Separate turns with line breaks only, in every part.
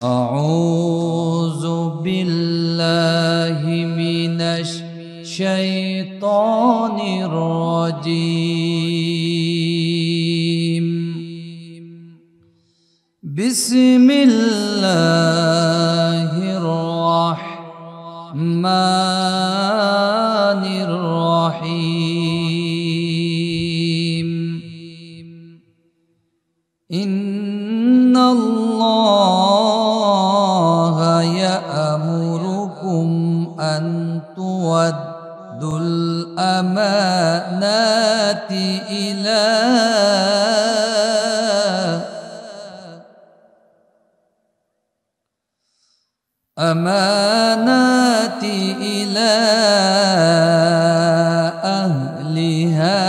أعوذ بالله من الشيطان الرجيم. بسم الله الرحمن الرحيم. إن الله يأمركم أن تؤدوا الأمانات إلى أهلها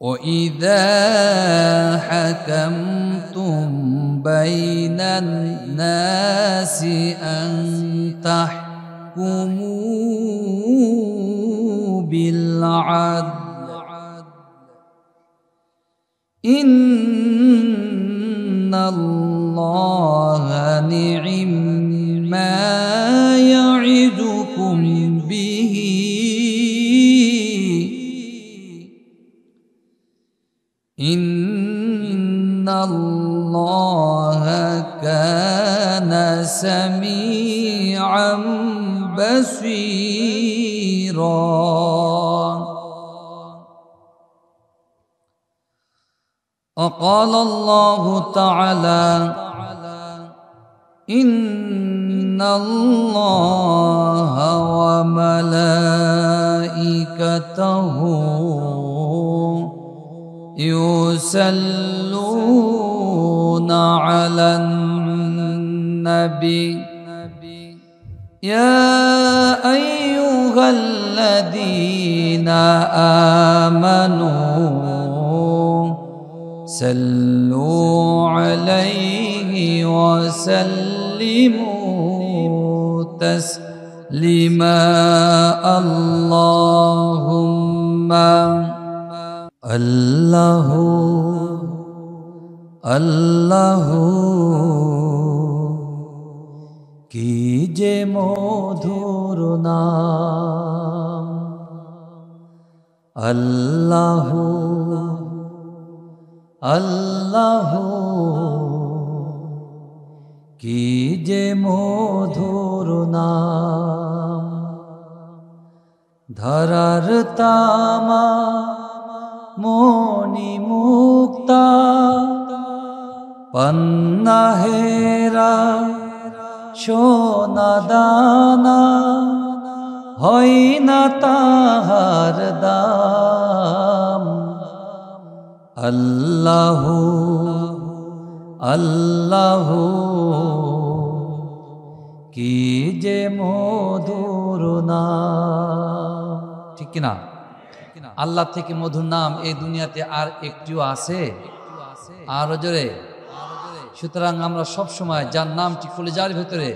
وإذا حكمتم بين الناس أن تحكموا بالعدل. إن الله نعم ما يعظكم به. إن الله كان سميعا بصيرا. وقال الله تعالى: إن الله وملائكته يصلون على النبي يا أيها الذين آمنوا صلوا عليه وسلموا تسليما. اللهم الله الله কি যে মধুর নাম। আল্লাহ আল্লাহ কি যে মধুর নাম। ধরার তামা মনি মুক্তা পন্না হেরা সোনা দানা হয় না তাহার দাম। আল্লাহ আল্লাহ কি যে মধুর নাম। ঠিক কিনা? আল্লাহ থেকে মধুর নাম এই দুনিয়াতে আর একটিও আছে? আরো জোরে। সুতরাং আমরা সব সময় যার নামটি কলিজার ভেতরে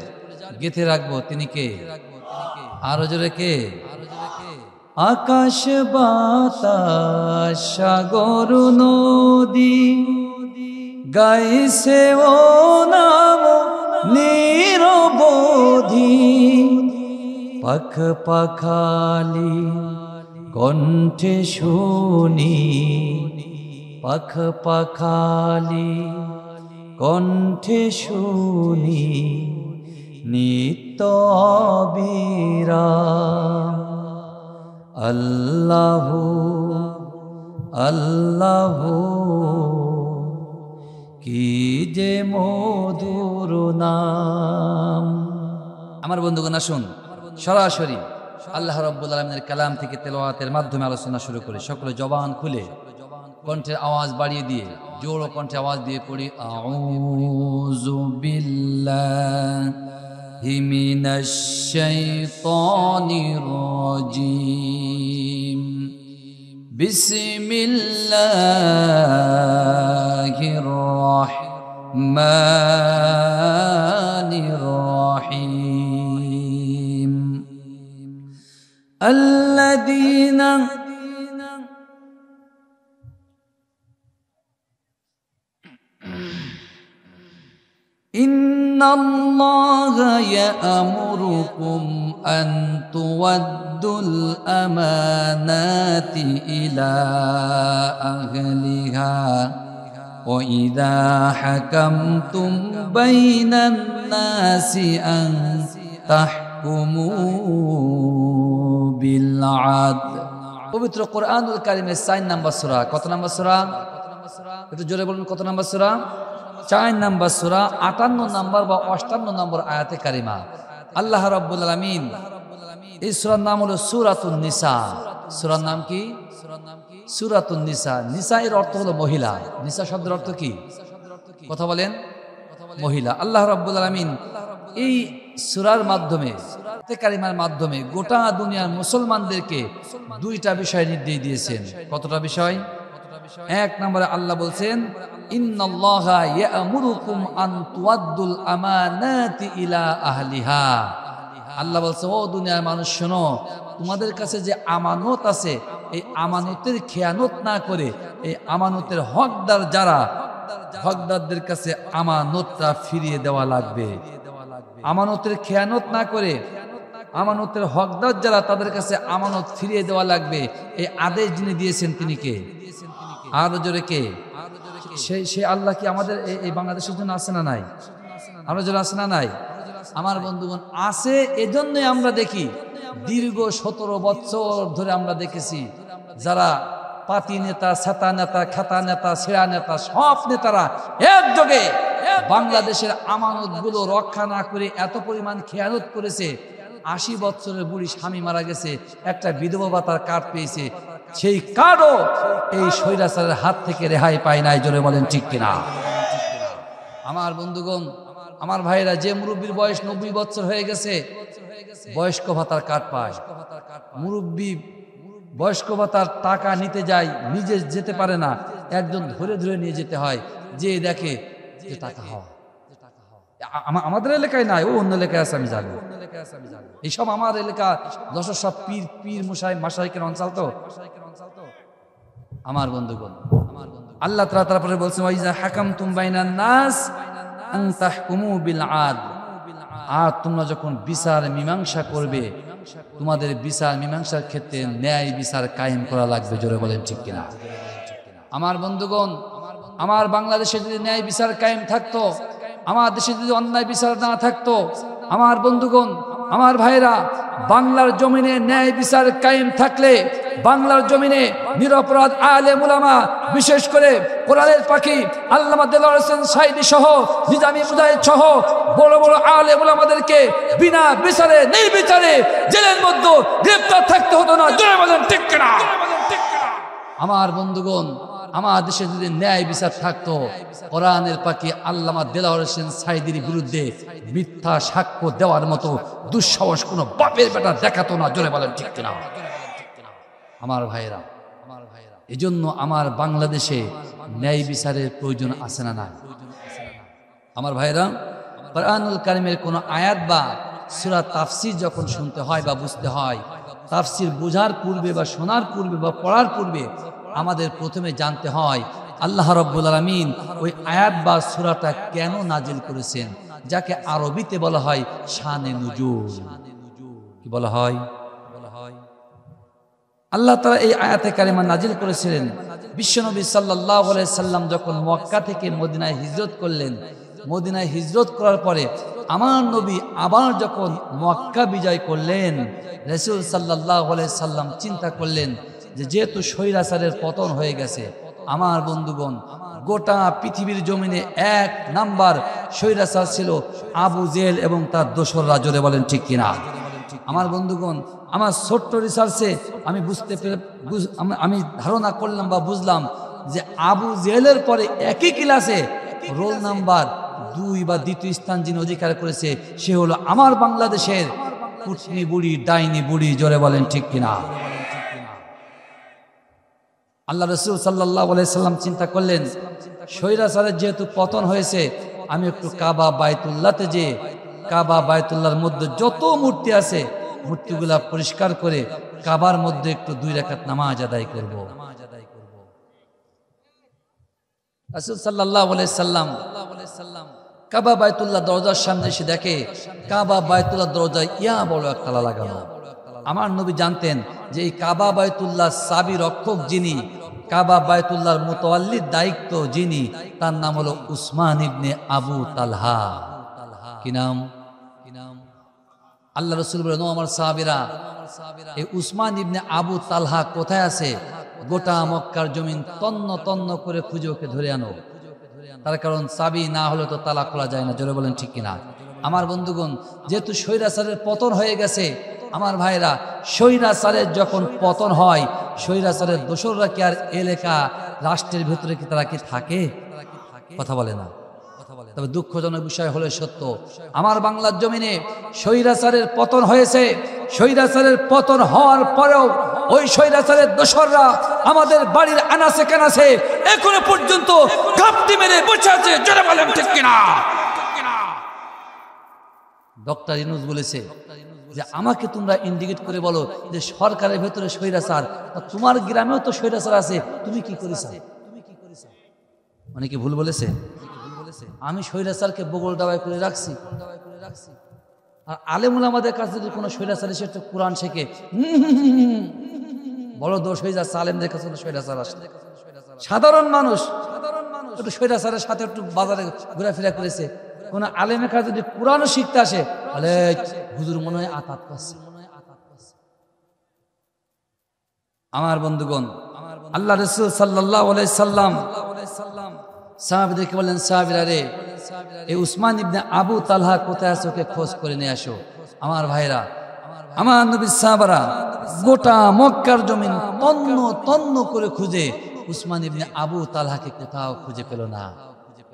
গেঁথে রাখবো তিনি কে? আরো জোরে কে? আকাশ বাতাস সাগর নদী গাইছে ও নাম নিরবধি। পাখ পাখালি কণ্ঠে শুনি, পাখ পাখালি কণ্ঠে শুনি নিত্য অবিরাম। আল্লাহ আল্লাহ কি যে মধুর নাম। আমার বন্ধুগণ, আসুন সরাসরি আল্লাহ রাব্বুল আলামিনের কালাম থেকে তেলাওয়াতের মাধ্যমে আলোচনা শুরু করি। সকলে জবান খুলে কণ্ঠের আওয়াজ বাড়িয়ে দিয়ে জোর কণ্ঠে আওয়াজ দিয়ে পড়ি আউযু বিল্লাহি মিনাশ শাইতানির রাজীম। বিসমিল্লাহির রাহমানির রাহিম। الذين ইন্নাল্লাহা ইয়া'মুরুকুম আন তুওয়াদ্দুল আমানাতি ইলা আহলিহা ওয়া ইযা হাকামতুম বাইনান নাসি আন তাহকুমু বিল আদল। পবিত্র কোরআনুল কারীমের 4 নম্বর সূরা। কত নম্বর সূরা? একটু জোরে বলুন, কত নম্বর সূরা? 4 নম্বর সূরা, 58 নম্বর বা 58 নম্বর আয়াতে কারিমা। আল্লাহ রাব্বুল আলামিন, এই সূরার নাম হলো সূরাতুন নিসা। সূরার নাম কি? সূরাতুন নিসা। নিসা এর অর্থ হলো মহিলা। নিসা শব্দের অর্থ কি? কথা বলেন, মহিলা। আল্লাহ রাব্বুল আলামিন এই সূরার মাধ্যমে, আয়াতে কারিমার মাধ্যমে গোটা দুনিয়ার মুসলমানদেরকে 2টা বিষয় নির্দেশ দিয়েছেন। কতটা বিষয়? 1 নম্বরে আল্লাহ বলছেন, ইন্নাল্লাহা ইয়া'মুরুকুম আন তুওয়াদ্দুল আমানাতি ইলা আহলিহা। আল্লাহ বলছে, ও দুনিয়ার মানুষ শোনো, তোমাদের কাছে যে আমানত আছে, এই আমানতের খেয়ানত না করে এই আমানতের হকদার যারা, হকদারদের কাছে আমানতটা ফিরিয়ে দেওয়া লাগবে। আমানতের খেয়ানত না করে আমানতের হকদার যারা, তাদের কাছে আমানত ফিরিয়ে দেওয়া লাগবে। এই আদেশ যিনি দিয়েছেন তিনি কে? আর জোরে কে? সেই আল্লাহ কি আমাদের এই বাংলাদেশের জন্য আছে না নাই? আরো জোরে আছে না নাই? আমার বন্ধুগণ, আছে। এজন্যই আমরা দেখি দীর্ঘ 17 বছর ধরে আমরা দেখেছি যারা পাতি নেতা, ছাতা নেতা, খাতা নেতা, ছেঁড়া নেতা, সব নেতারা একযোগে বাংলাদেশের আমানত গুলো রক্ষা না করে এত পরিমাণ খেয়ানত করেছে। 80 বছরের বুড়ি স্বামী মারা গেছে, একটা বিধবা ভাতার কার্ড পেয়েছে, সেই কার্ডও এই স্বৈরাচারের হাত থেকে রেহাই পায় নাই। জোরে বলেন ঠিক কিনা? আমার বন্ধুগণ, আমার ভাইরা, যে মুরব্বীর বয়স 90 বছর হয়ে গেছে, বয়স্ক ভাতার কার্ড পায়। মুরব্বী বয়স্ক ভাতার টাকা নিতে যায়, নিজে যেতে পারে না, একজন ধরে ধরে নিয়ে যেতে হয়, যে দেখে যে টাকা হওয়া। আমাদের এলাকায় নাই, ও অন্য এলাকায় আছে, আমি জানি। এইসব আমার এলাকা যশোর সব পীর মাশায়েখের অঞ্চল তো। আমার বন্ধুগণ, আল্লাহ তাআলা তারপরে বলছেন, ওয়াইজা হাকামতুম বাইনান নাস আন তাহকুমু বিল আদল। আর তোমরা যখন বিচার মীমাংসা করবে, তোমাদের বিচার মীমাংসার ক্ষেত্রে ন্যায় বিচার কায়েম করা লাগবে। জোরে বলেন ঠিক কিনা? আমার বন্ধুগণ, আমার বাংলাদেশে যদি ন্যায় বিচার কায়েম থাকতো, আমার দেশে যদি অন্যায় বিচার না থাকতো, আমার বন্ধুগণ, আমার ভাইরা, বাংলার জমিনে ন্যায় বিচার কায়েম থাকলে বাংলার জমিনে নিরপরাধ আলেম উলামা, বিশেষ করে কোরআনের পাখি আল্লামা দেলোয়ার হোসেন সাঈদী সহ নিজামী মুজাহিদ সহ বড় বড় আলেম উলামাদেরকে বিনা বিচারে, নির্বিচারে জেলের মধ্যে গ্রেফতার থাকতে হতো না। জোরে বলেন ঠিক কিনা? আমার বন্ধুগণ, আমার দেশে যদি ন্যায় বিচার থাকতো, কোরআনের পাখি আল্লামা দেলোয়ার হোসেন সাঈদীর বিরুদ্ধে মিথ্যা সাক্ষ্য দেওয়ার মতো দুঃসাহস কোনো বাপের বেটা দেখাতো না। জোরে বলেন ঠিক কিনা? আমার ভাইরা, এজন্য আমার বাংলাদেশে ন্যায় বিচারের প্রয়োজন আছে না? না। আমার ভাইরা, কোরআনুল কারীমের কোনো আয়াত বা সূরা তাফসীর যখন শুনতে হয় বা বুঝতে হয়, তাফসীর বোঝার পূর্বে বা শোনার পূর্বে বা পড়ার পূর্বে আমাদের প্রথমে জানতে হয় আল্লাহ রাব্বুল আলামিন ওই আয়াত বা সূরাটা কেন নাজিল করেছেন, যাকে আরবিতে বলা হয় শানে নুজুল। কি বলা হয়? আল্লাহ তাআলা এই আয়াতে কারিমা নাজিল করেছিলেন বিশ্বনবী সাল্লাল্লাহু আলাইহি সাল্লাম যখন মক্কা থেকে মদিনায় হিজরত করলেন। মদিনায় হিজরত করার পরে আমার নবী আবার যখন মক্কা বিজয় করলেন, রাসূল সাল্লাল্লাহু আলাইহি সাল্লাম চিন্তা করলেন যে যেহেতু স্বৈরাচারের পতন হয়ে গেছে, আমার বন্ধুগণ, গোটা পৃথিবীর জমিনে 1 নাম্বার স্বৈরাচার ছিল আবু জেহেল এবং তার দোসররা। জোরে বলেন ঠিক কিনা? আমার বন্ধুগণ, আমার ছোট্ট রিসার্চে আমি ধারণা করলাম বা বুঝলাম যে আবু জেহেলের পরে একই ক্লাসে রোল নাম্বার 2 বা দ্বিতীয় স্থান যিনি অধিকার করেছে, সে হলো আমার বাংলাদেশের কুটনি বুড়ি, ডাইনি বুড়ি। জোরে বলেন ঠিক কিনা? আল্লাহ রাসূল সাল্লাল্লাহু আলাইহি সাল্লাম চিন্তা করলেন, স্বৈরাচারের যেহেতু পতন হয়েছে, আমি একটু কাবা বাইতুল্লাহতে যে কাবা বাইতুল্লাহর মধ্যে যত মূর্তি আছে মূর্তিগুলা পরিষ্কার করে কাবার মধ্যে একটু 2 রাকাত নামাজ আদায় করব। রাসূল সাল্লাল্লাহু আলাইহি সাল্লাম কাবা বায়তুল্লাহ দরজার সামনে এসে দেখে কাবা বায়তুল্লাহ দরজায় ইয়া বড় এক তালা লাগানো। আমার নবী জানতেন যে এই কাবা বায়তুল্লাহ চাবি রক্ষক যিনি, কাবা বায়তুল্লাহর মুতাওয়াল্লির দায়িত্ব যিনি, তার নাম হলো উসমান ইবনে আবু তালহা। কি নাম? আল্লাহ রাসূল বলেন, ও আমার সাহাবীরা, এই উসমান ইবনে আবু তালহা কোথায় আছে? গোটা মক্কার জমিন তন্ন তন্ন করে খুঁজে ওকে ধরে আনো। তার কারণ চাবি না হলে তো তালা খোলা যায় না। জোরে বলেন ঠিক কিনা? আমার বন্ধুগণ, যেহেতু স্বৈরাচারের পতন হয়ে গেছে, আমার ভাইরা, স্বৈরাচারের যখন পতন হয়, স্বৈরাচারের দোসররা কি আর এলাকা রাষ্ট্রের ভিতরে কি তারা কি থাকে? কথা বলে না। তবে দুঃখজনক বিষয় হলে সত্য, আমার বাংলার জমিনে স্বৈরাচারের পতন হয়েছে। স্বৈরাচারের পতন হওয়ার পরেও ওই স্বৈরাচারের দোসররা আমাদের বাড়ির আনাচে কানাচে এখনো পর্যন্ত ঘাপটি মেরে বসে আছে। জোরে বলেন ঠিক কিনা? ডক্টর ইউনূস বলেছে যে আমাকে তোমরা ইন্ডিকেট করে বলো যে সরকারের ভেতরে স্বৈরাচার, তোমার গ্রামেও তো স্বৈরাচার আছে, তুমি কি করেছ? অনেকে ভুল বলেছে। আমি স্বৈরাচারকে বগল দাবাই করে রাখছি, আর আলেমুল আমাদের কাছে যদি কোনো স্বৈরাচার এসে একটু কোরআন শেখে, বড় দোষ হয়ে যাচ্ছে। আলেমদের কাছে স্বৈরাচার আসে। সাধারণ মানুষ একটু স্বৈরাচারের সাথে একটু বাজারে ঘোরাফেরা করেছে, কোন আলেমের কাছে যদি কোরআনও শিখতে আসে, তাহলে হুজুর মনে হয় আঘাত পাচ্ছে। আমার বন্ধুগণ, আল্লাহ রাসূল সাল্লাল্লাহু আলাইহি সাল্লাম সাহাবীদেরকে বললেন, সাহাবীরা রে, এই উসমান ইবনে আবু তালহা কোথায় আছে? ওকে খোঁজ করে নিয়ে আসো। আমার ভাইরা, আমার নবীর সাহাবারা গোটা মক্কার জমিন তন্ন তন্ন করে খুঁজে উসমান ইবনে আবু তালহাকে কোথাও খুঁজে পেল না।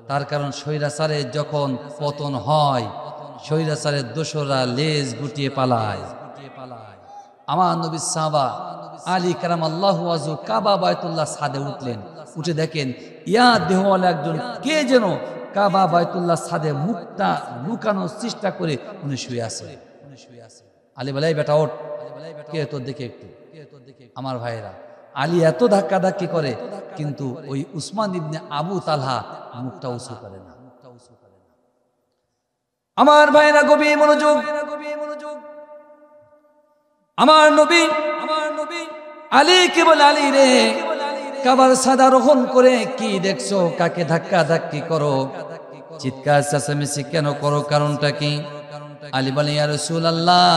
তার কারণ স্বৈরাচারের যখন পতন হয়, স্বৈরাচারের দোসররা লেজ গুটিয়ে পালায়। আমার নবীর সাহাবা আলী কারামাল্লাহু ওয়াজহু কাবা বায়তুল্লাহ ছাদে উঠলেন। উঠে দেখেন ইয়া দেহওয়ালা একজন কে যেন কাবা বায়তুল্লাহ ছাদে মুখটা লুকানোর চেষ্টা করে উনি শুয়ে আছে। আলী বলে, বেটা ওঠ, কে তোর দেখে একটু। আমার ভাইরা, আলী এত ধাক্কা ধাক্কি করে, কিন্তু ওই উসমান ইবনে আবু তালহা মুখটা উঁচু করে না। আমার ভাইরা, গভীর মনোযোগ। আমার নবী আলী কে বলে, আলী রে, কাবার সাদা রোহন করে কি দেখছো? কাকে ধাক্কা ধাক্কি করো? চিৎকার চেঁচামেচি কেন করো? কারণটা কি? আলী বলে, ইয়া রাসূলুল্লাহ,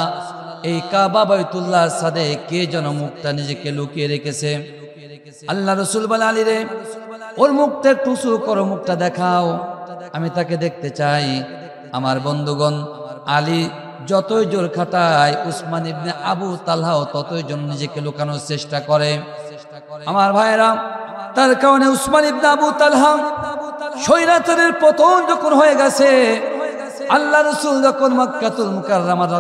এই কাবা বাইতুল্লাহ সাদে কে যেন মুখটা নিজেকে লুকিয়ে রেখেছে। আল্লাহ রাসূল বলে, আলী রে, ওর মুখটা একটু উঁচু করো, মুখটা দেখাও, আমি তাকে দেখতে চাই। আমার বন্ধুগণ, আলী যতই জোর খাটায়, উসমান ইবনে আবু তালহাও ততই জন নিজেকে লুকানোর চেষ্টা করে। আমার ভাইরা, তার কারণে উসমান ইবনে আবু তালহা স্বৈরাচারের পতন যখন হয়ে গেছে, আল্লাহ রাসূল যখন মক্কাতুল মুকাররমার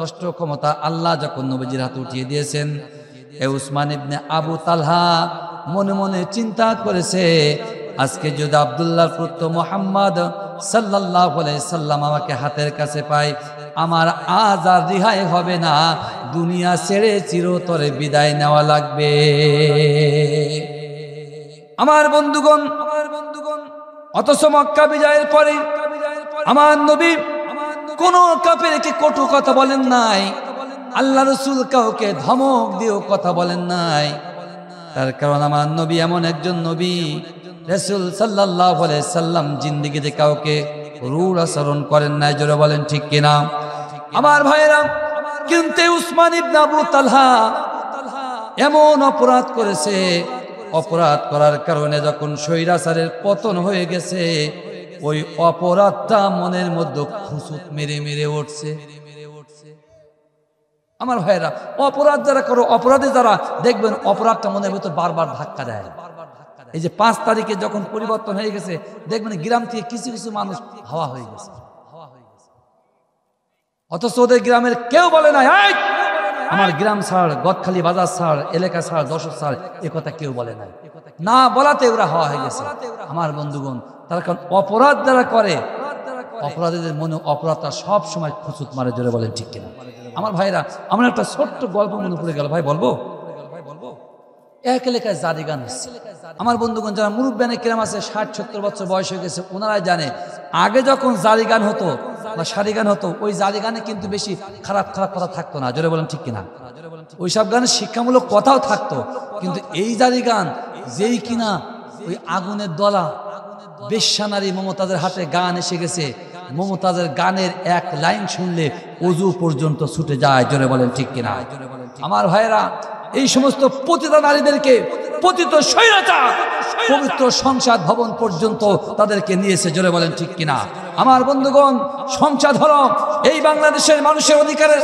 রাষ্ট্র ক্ষমতা আল্লাহ যখন নবীজির হাতে উঠিয়ে দিয়েছেন, এই উসমান ইবনে আবু তালহা মনে মনে চিন্তা করেছে, আজকে যদি আব্দুল্লাহর পুত্র মুহাম্মদ সাল্লাল্লাহু আলাইহি সাল্লাম আমাকে হাতের কাছে পায়, আমার আজ আর রিহাই হবে না, দুনিয়া ছেড়ে চিরতরে বিদায় নেওয়া লাগবে। আমার বন্ধুগণ, অথচ মক্কা বিজয়ের পরে আমার নবী কোন কাফেরকে কটু কথা বলেন নাই, আল্লাহ রাসূল কাউকে ধমক দিয়েও কথা বলেন নাই। তার কারণ আমার নবী এমন একজন নবী, রাসূল সাল্লাল্লাহু আলাইহি সাল্লাম জিন্দেগিতে কাউকে রূঢ় আচরণ করেন নাই। জোরে বলেন ঠিক কিনা? আমার ভাইরা, কিন্তু উসমান ইবনে আবু তালহা এমন অপরাধ করেছে, অপরাধ করার কারণে যখন স্বৈরাচারের পতন হয়ে গেছে, ওই অপরাধটা মনের মধ্যে খুসুত মেরে মেরে উঠছে। আমার ভাইরা, অপরাধ যারা করো, অপরাধে যারা দেখবেন অপরাধটা মনের ভিতর বারবার ধাক্কা দেয়। এই যে 5 তারিখে যখন পরিবর্তন হয়ে গেছে, দেখবেন গ্রাম থেকে কিছু কিছু মানুষ হাওয়া হয়ে গেছে, অথচ ওদের গ্রামের কেউ বলে না আমার গ্রাম ছাড়, গদখালি বাজার ছাড়, এলাকা ছাড়, দশক ছাড়, এ কথা কেউ বলে নাই। না বলাতে ওরা হাওয়া হয়ে গেছে। আমার বন্ধুগণ, তার কারণ অপরাধ যারা করে, অপরাধীদের মনে অপরাধটা সব সময় খুঁচুত মারে। জোরে বলেন ঠিক কিনা? আমার ভাইরা, আমার একটা ছোট্ট গল্প মনে পড়ে গেল, ভাই বলবো? এক এলাকায় জারি গান হচ্ছে, আমার বন্ধুগণ যারা মুরব্বানে কিরাম আছে 60-70 বছর বয়স হয়ে গেছে ওনারাই জানে আগে যখন জারি গান হতো বা সারি গান হতো ওই জারি গানে কিন্তু বেশি খারাপ খারাপ কথা থাকতো না, জোরে বলেন ঠিক কিনা? ওইসব গানে শিক্ষামূলক কথাও থাকতো, কিন্তু এই জারি গান যেই কিনা ওই আগুনের দলা বেশ্যানারী মমতাজের হাতে গান এসে গেছে, মমতাজের গানের এক লাইন শুনলে ওযু পর্যন্ত ছুটে যায়, জোরে বলেন ঠিক কিনা? আমার ভাইরা এই সমস্ত পতিতা নারীদেরকে পতিত স্বৈরাচার পবিত্র সংসদ ভবন পর্যন্ত তাদেরকে নিয়েছে, জোরে বলেন ঠিক কিনা? আমার বন্ধুগণ সংসদ হলো এই বাংলাদেশের মানুষের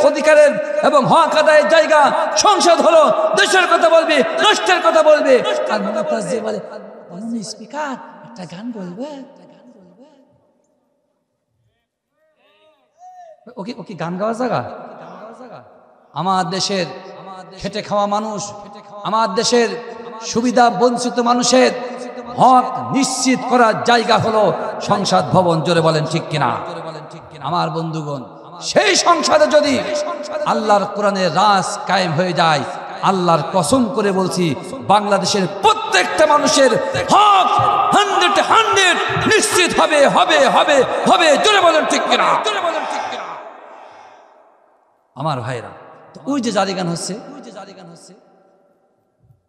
অধিকারের এবং হক আদায়ের জায়গা। সংসদ হলো দেশের কথা বলবে, রাষ্ট্রের কথা বলবে। আর মমতাজ যে বলে স্পিকার একটা গান বলবে, ওকে ওকে গান গাওয়ার জায়গা? আমার দেশের খেটে খাওয়া মানুষ, আমার দেশের সুবিধা বঞ্চিত মানুষের হক নিশ্চিত করার জায়গা হলো সংসদ ভবন, জোরে বলেন ঠিক কিনা? আমার বন্ধুগণ সেই সংসদে যদি আল্লাহর কোরআনের রাজ কায়েম হয়ে যায়, আল্লাহর কসম করে বলছি বাংলাদেশের প্রত্যেকটা মানুষের হক 100% নিশ্চিত হবে হবে হবে হবে, জোরে বলেন ঠিক কিনা? আমার ভাইরা ওই যে জারি গান হচ্ছে,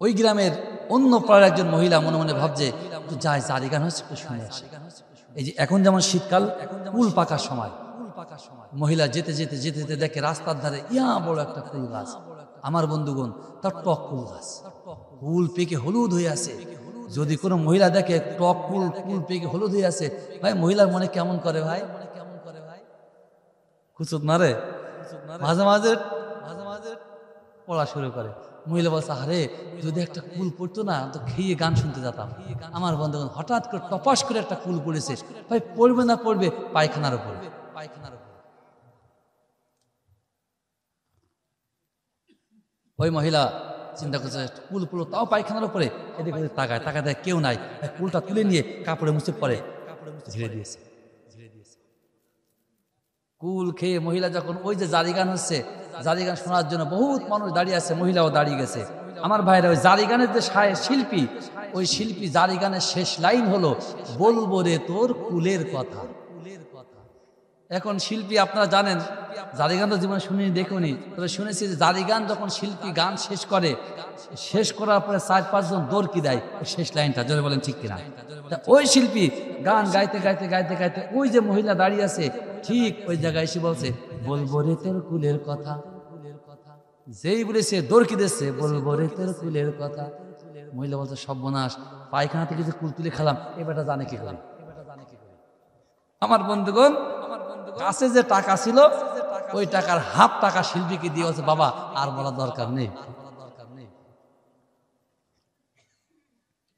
ওই গ্রামের অন্য পাড়ার একজন মহিলা মনে মনে ভাবছে যাই জারি গান হচ্ছে একটু শুনে আসে। এই যে এখন যেমন শীতকাল কুল পাকার সময়, মহিলা যেতে যেতে যেতে যেতে দেখে রাস্তার ধারে ইয়া বড় একটা কুল গাছ। আমার বন্ধুগণ তার টক কুল গাছ, কুল পেকে হলুদ হয়ে আছে। যদি কোনো মহিলা দেখে টক কুল কুল পেকে হলুদ হয়ে আছে, ভাই মহিলার মনে কেমন করে? ভাই কুচুত মারে, মাঝে মাঝে পড়া শুরু করে। মহিলা বলছে আরে যদি একটা কুল পড়তো না তো খেয়ে গান শুনতে যেতাম। আমার বন্ধুগণ হঠাৎ করে টপাস করে একটা কুল পড়েছে, ভাই পড়বে না পড়বে পায়খানার উপর। ওই মহিলা চিন্তা করছে কুল পুলো তাও পায়খানার উপরে, এদিকে তাকায় তাকায় দেয় কেউ নাই, কুলটা তুলে নিয়ে কাপড়ে মুছে পরে ঝেড়ে দিয়েছে। কুল খেয়ে মহিলা যখন ওই যে জারি গান হচ্ছে, জারি গান শোনার জন্য বহুত মানুষ দাঁড়িয়ে আছে, মহিলাও দাঁড়িয়ে গেছে। আমার ভাইরা ওই জারি গানের যে শিল্পী, ওই শিল্পী জারি গানের শেষ লাইন হলো বলবো রে তোর কুলের কথা। এখন শিল্পী আপনারা জানেন জারি গান তো জীবনে শুনিনি দেখুনি, তবে শুনেছি যে জারি গান যখন শিল্পী গান শেষ করে, শেষ করার পরে 4-5 জন দৌড়কি দেয় শেষ লাইনটা, জোরে বলেন ঠিক কিনা? ওই শিল্পী গান গাইতে গাইতে গাইতে গাইতে ওই যে মহিলা দাঁড়িয়ে আছে ঠিক ওই জায়গায় এসে বলছে বলবো রে তোর কুলের কথা। যেই বলেছে দৌড়কি দিচ্ছে বলবো রে তোর কুলের কথা, মহিলা বলছে সর্বনাশ, পায়খানা থেকে যে কুল তুলে খেলাম এ বেটা জানে কি করে। আমার বন্ধুগণ কাছে যে টাকা ছিল ওই টাকার হাফ টাকা শিল্পীকে দিয়ে বলছে বাবা আর বলার দরকার নেই।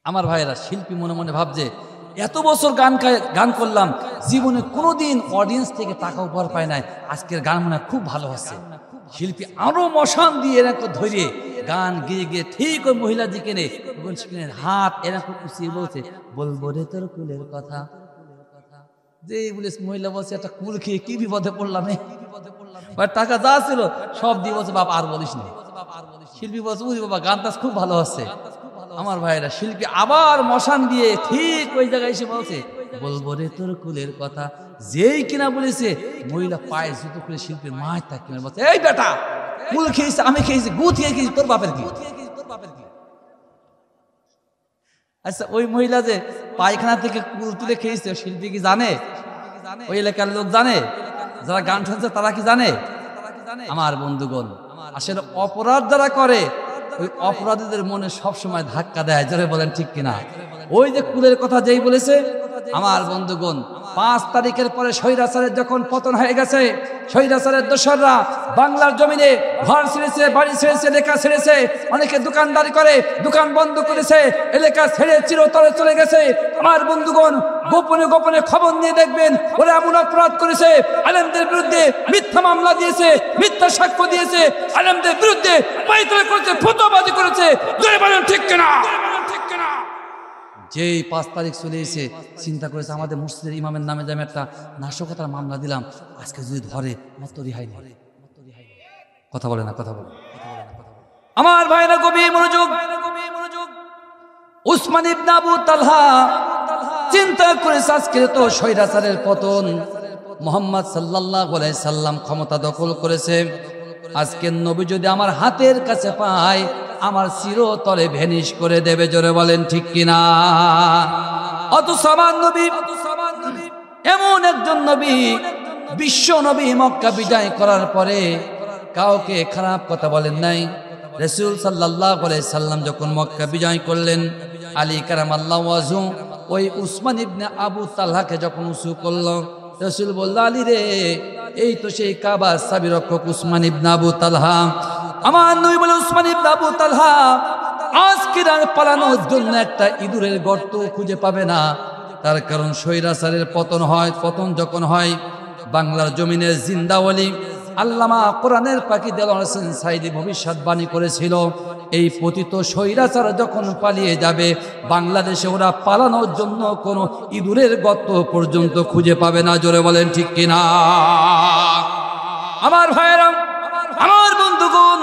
আমার ভাইয়েরা শিল্পী মনে মনে ভাবছে এত বছর গান করলাম, জীবনে কোনোদিন অডিয়েন্স থেকে টাকা উপহার পায় নাই, আজকের গান মনে খুব ভালো হচ্ছে। শিল্পী আরো মশান দিয়ে এরকম ধরে গান গিয়ে গিয়ে ঠিক ওই মহিলা দিকে হাত এরকম কুচিয়ে বলছে বলবো রে তোর কুলের কথা। যে বলিস মহিলা বলছে একটা কুল খেয়ে কি বিপদে পড়লাম, টাকা যা ছিল সব দিয়ে বলছে বাবা আর বলিস না। শিল্পী বলছে বুঝি বাবা গান টাজ খুব ভালো হচ্ছে। আমার ভাইরা শিল্পী আবার মশান দিয়ে ঠিক ওই জায়গায় এসে বলছে বলবো রে তোর কুলের কথা। যেই কিনা বলেছে মহিলা পায়ে জুতো করে শিল্পীর মায়ের তাকে বলছে এই বেটা কুল খেয়েছে আমি খেয়েছি গুথ খেয়েছি তোর বাপের কি? আচ্ছা ওই মহিলা যে পায়খানা থেকে কুল তুলে খেয়েছে শিল্পী কি জানে? ওই এলাকার লোক জানে? যারা গান শুনছে তারা কি জানে? আমার বন্ধুগণ আসলে অপরাধ যারা করে ওই অপরাধীদের মনে সবসময় ধাক্কা দেয়, জোরে বলেন ঠিক কিনা? ওই যে কুলের কথা যেই বলেছে আমার বন্ধুগণ 5 তারিখের পরে স্বৈরাচারের যখন পতন হয়ে গেছে, স্বৈরাচারের দোসররা বাংলার জমিনে ঘর ছেড়েছে, বাড়ি ছেড়েছে, এলাকা ছেড়েছে, অনেকে দোকানদারি করে দোকান বন্ধ করেছে, এলাকা ছেড়ে চিরতরে চলে গেছে। আমার বন্ধুগণ গোপনে গোপনে খবর নিয়ে দেখবেন ওরা এমন অপরাধ করেছে, আলেমদের বিরুদ্ধে মিথ্যা মামলা দিয়েছে, মিথ্যা সাক্ষ্য দিয়েছে, আলেমদের বিরুদ্ধে পায়তারা করেছে, ফতোয়াবাজি করেছে, জোরে বলেন ঠিক কিনা? যেই 5 তারিখ চলে এসে চিন্তা করেছে আমাদের মসজিদের ইমামের নামে যে আমি একটা নাশকতার মামলা দিলাম, আজকে যদি ধরে আমার তো রিহাই নেই। কথা বলে না, কথা বলে। আমার ভাইরা গভীর মনোযোগ। উসমান ইবনে আবু তালহা চিন্তা করেছে আজকে তো স্বৈরাচারের পতন, মুহাম্মদ সাল্লাল্লাহু আলাইহি সাল্লাম ক্ষমতা দখল করেছে, আজকে নবী যদি আমার হাতের কাছে পায় আমার চিরতরে ভ্যানিশ করে দেবে। জোরে বলেন ঠিক কিনা? অথচ আমার নবী এমন একজন নবী, বিশ্ব নবী, মক্কা বিজয় করার পরে কাউকে খারাপ কথা বলেন নাই। রাসূল সাল্লাল্লাহু আলাইহি সাল্লাম যখন মক্কা বিজয় করলেন, আলী কারামাল্লাহু ওয়াজহু ওই উসমান ইবনে আবু তালহাকে যখন উঁচু করলো, রাসূল বলল, আলী রে, এই তো সেই কাবার চাবি রক্ষক উসমান ইবনে আবু তালহা। আমার নবী বলে, উসমান ইবনে আবু তালহা আজকে আর পালানোর জন্য একটা ইঁদুরের গর্ত খুঁজে পাবে না। তার কারণ স্বৈরাচারের পতন হয়, পতন যখন হয় বাংলার জমিনের জিন্দাওয়ালি আল্লামা কোরআনের পাখি দেওয়ার হোসেন সাইদি ভবিষ্যৎবাণী করেছিল, এই পতিত স্বৈরাচার যখন পালিয়ে যাবে বাংলাদেশে ওরা পালানোর জন্য কোনো ইঁদুরের গর্ত পর্যন্ত খুঁজে পাবে না। জোরে বলেন ঠিক কিনা? আমার ভাইয়েরা, আমার বন্ধুগণ,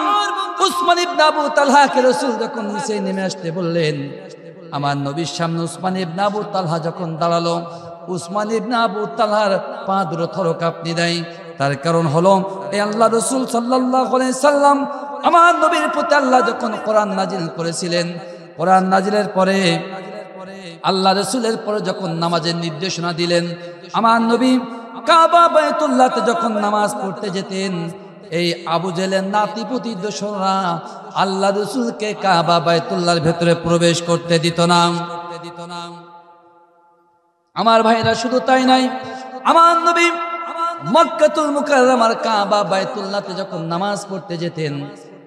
উসমান ইবনে আবু তালহাকে রাসূল যখন নিচে নেমে আসতে বললেন, আমার নবীর সামনে উসমান ইবনে আবু তালহা যখন দাঁড়ালো, উসমান ইবনে আবু তালহার পা দুটো থর কাঁপনি দেয়। তার কারণ হলো এই আল্লাহ রাসূল সাল্লাল্লাহু আলাইহি সাল্লাম আমার নবীর প্রতি আল্লাহ যখন কোরআন নাজিল করেছিলেন, কোরআন নাজিলের পরে আল্লাহ রাসূলের পরে যখন নামাজের নির্দেশনা দিলেন, আমার নবী কাবা বাইতুল্লাহতে যখন নামাজ পড়তে যেতেন, এই আবু জেহেলের নাতিপুতি দোসররা আল্লাহ রাসূলকে কাবা বাইতুল্লাহর ভেতরে প্রবেশ করতে দিত না। আমার ভাইরা, শুধু তাই নাই, আমার নবী মক্কাতুল মুকাররমার কাবা বাইতুল্লাহতে যখন নামাজ পড়তে যেতেন,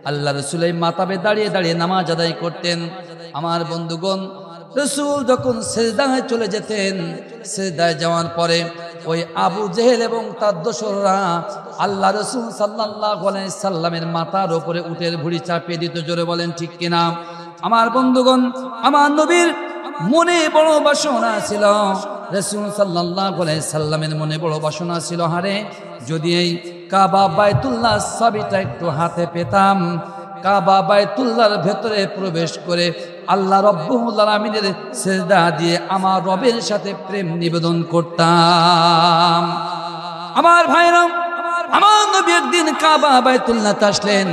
আল্লাহ রাসূল এই মাতাবে দাঁড়িয়ে দাঁড়িয়ে নামাজ আদায় করতেন। আমার বন্ধুগণ, রাসূল যখন সিজদায় চলে যেতেন, সিজদায় যাওয়ার পরে ওই আবু জেহেল এবং তার দোসররা আল্লাহ রাসূল সাল্লাল্লাহু আলাইহি সাল্লামের মাথার উপরে উটের ভুঁড়ি চাপিয়ে দিত। জোরে বলেন ঠিক কিনা? আমার বন্ধুগণ, আমার নবীর মনে বড় বাসনা ছিল, রাসূল সাল্লাল্লাহু আলাইহি সাল্লামের মনে বড় বাসনা ছিল, হারে যদি এই কাবা বাইতুল্লাহ চাবিটা একটু হাতে পেতাম, কাবা বাইতুল্লাহর ভেতরে প্রবেশ করে আল্লাহ রব্বুল আলামিনের সিজদা দিয়ে আমার রবের সাথে প্রেম নিবেদন করতাম। আমার ভাইরা, আমার নবী একদিন কাবা বাইতুল্লাহতে আসলেন,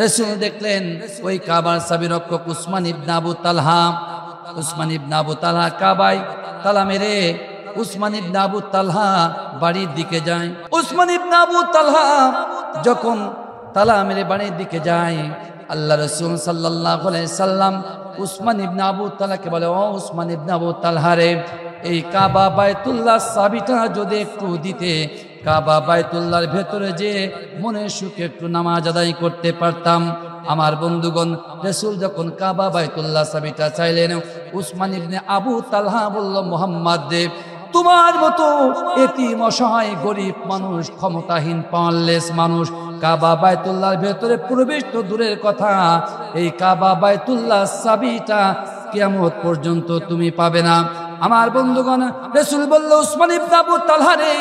রাসূল দেখলেন ওই কাবার চাবি রক্ষক উসমান ইবনে আবু তালহা, উসমান ইবনে আবু তালহা কাবায় তালা মেরে উসমান ইবনে আবু তালহা বাড়ির দিকে যায়। উসমান ইবনে আবু তালহা যখন তালা মেরে বাড়ির দিকে যায়, আল্লাহ রাসূল সাল্লাল্লাহু আলাইহি সাল্লাম উসমান ইবনে আবু তালহাকে বলে, ও উসমান ইবনে আবু তালহা রে, এই কাবা বাইতুল্লাহ চাবিটা যদি একটু দিতে, কাবা বাইতুল্লাহর ভেতরে যে মনে সুখে একটু নামাজ আদায় করতে পারতাম। আমার বন্ধুগণ, রাসূল যখন কাবা বাইতুল্লাহ চাবিটা চাইলেন, উসমান ইবনে আবু তালহা বলল, মুহাম্মদ দেব, তোমার মতো এতিম অসহায় গরিব মানুষ, ক্ষমতাহীন পাওয়ারলেস মানুষ কাবা বাইতুল্লাহর ভেতরে প্রবেশ তো দূরের কথা, এই কাবা বাইতুল্লাহ চাবিটা কিয়ামত পর্যন্ত তুমি পাবে না। আমার বন্ধুগণ, রাসূল বলল, উসমান ইবনে আবু তালহা রে,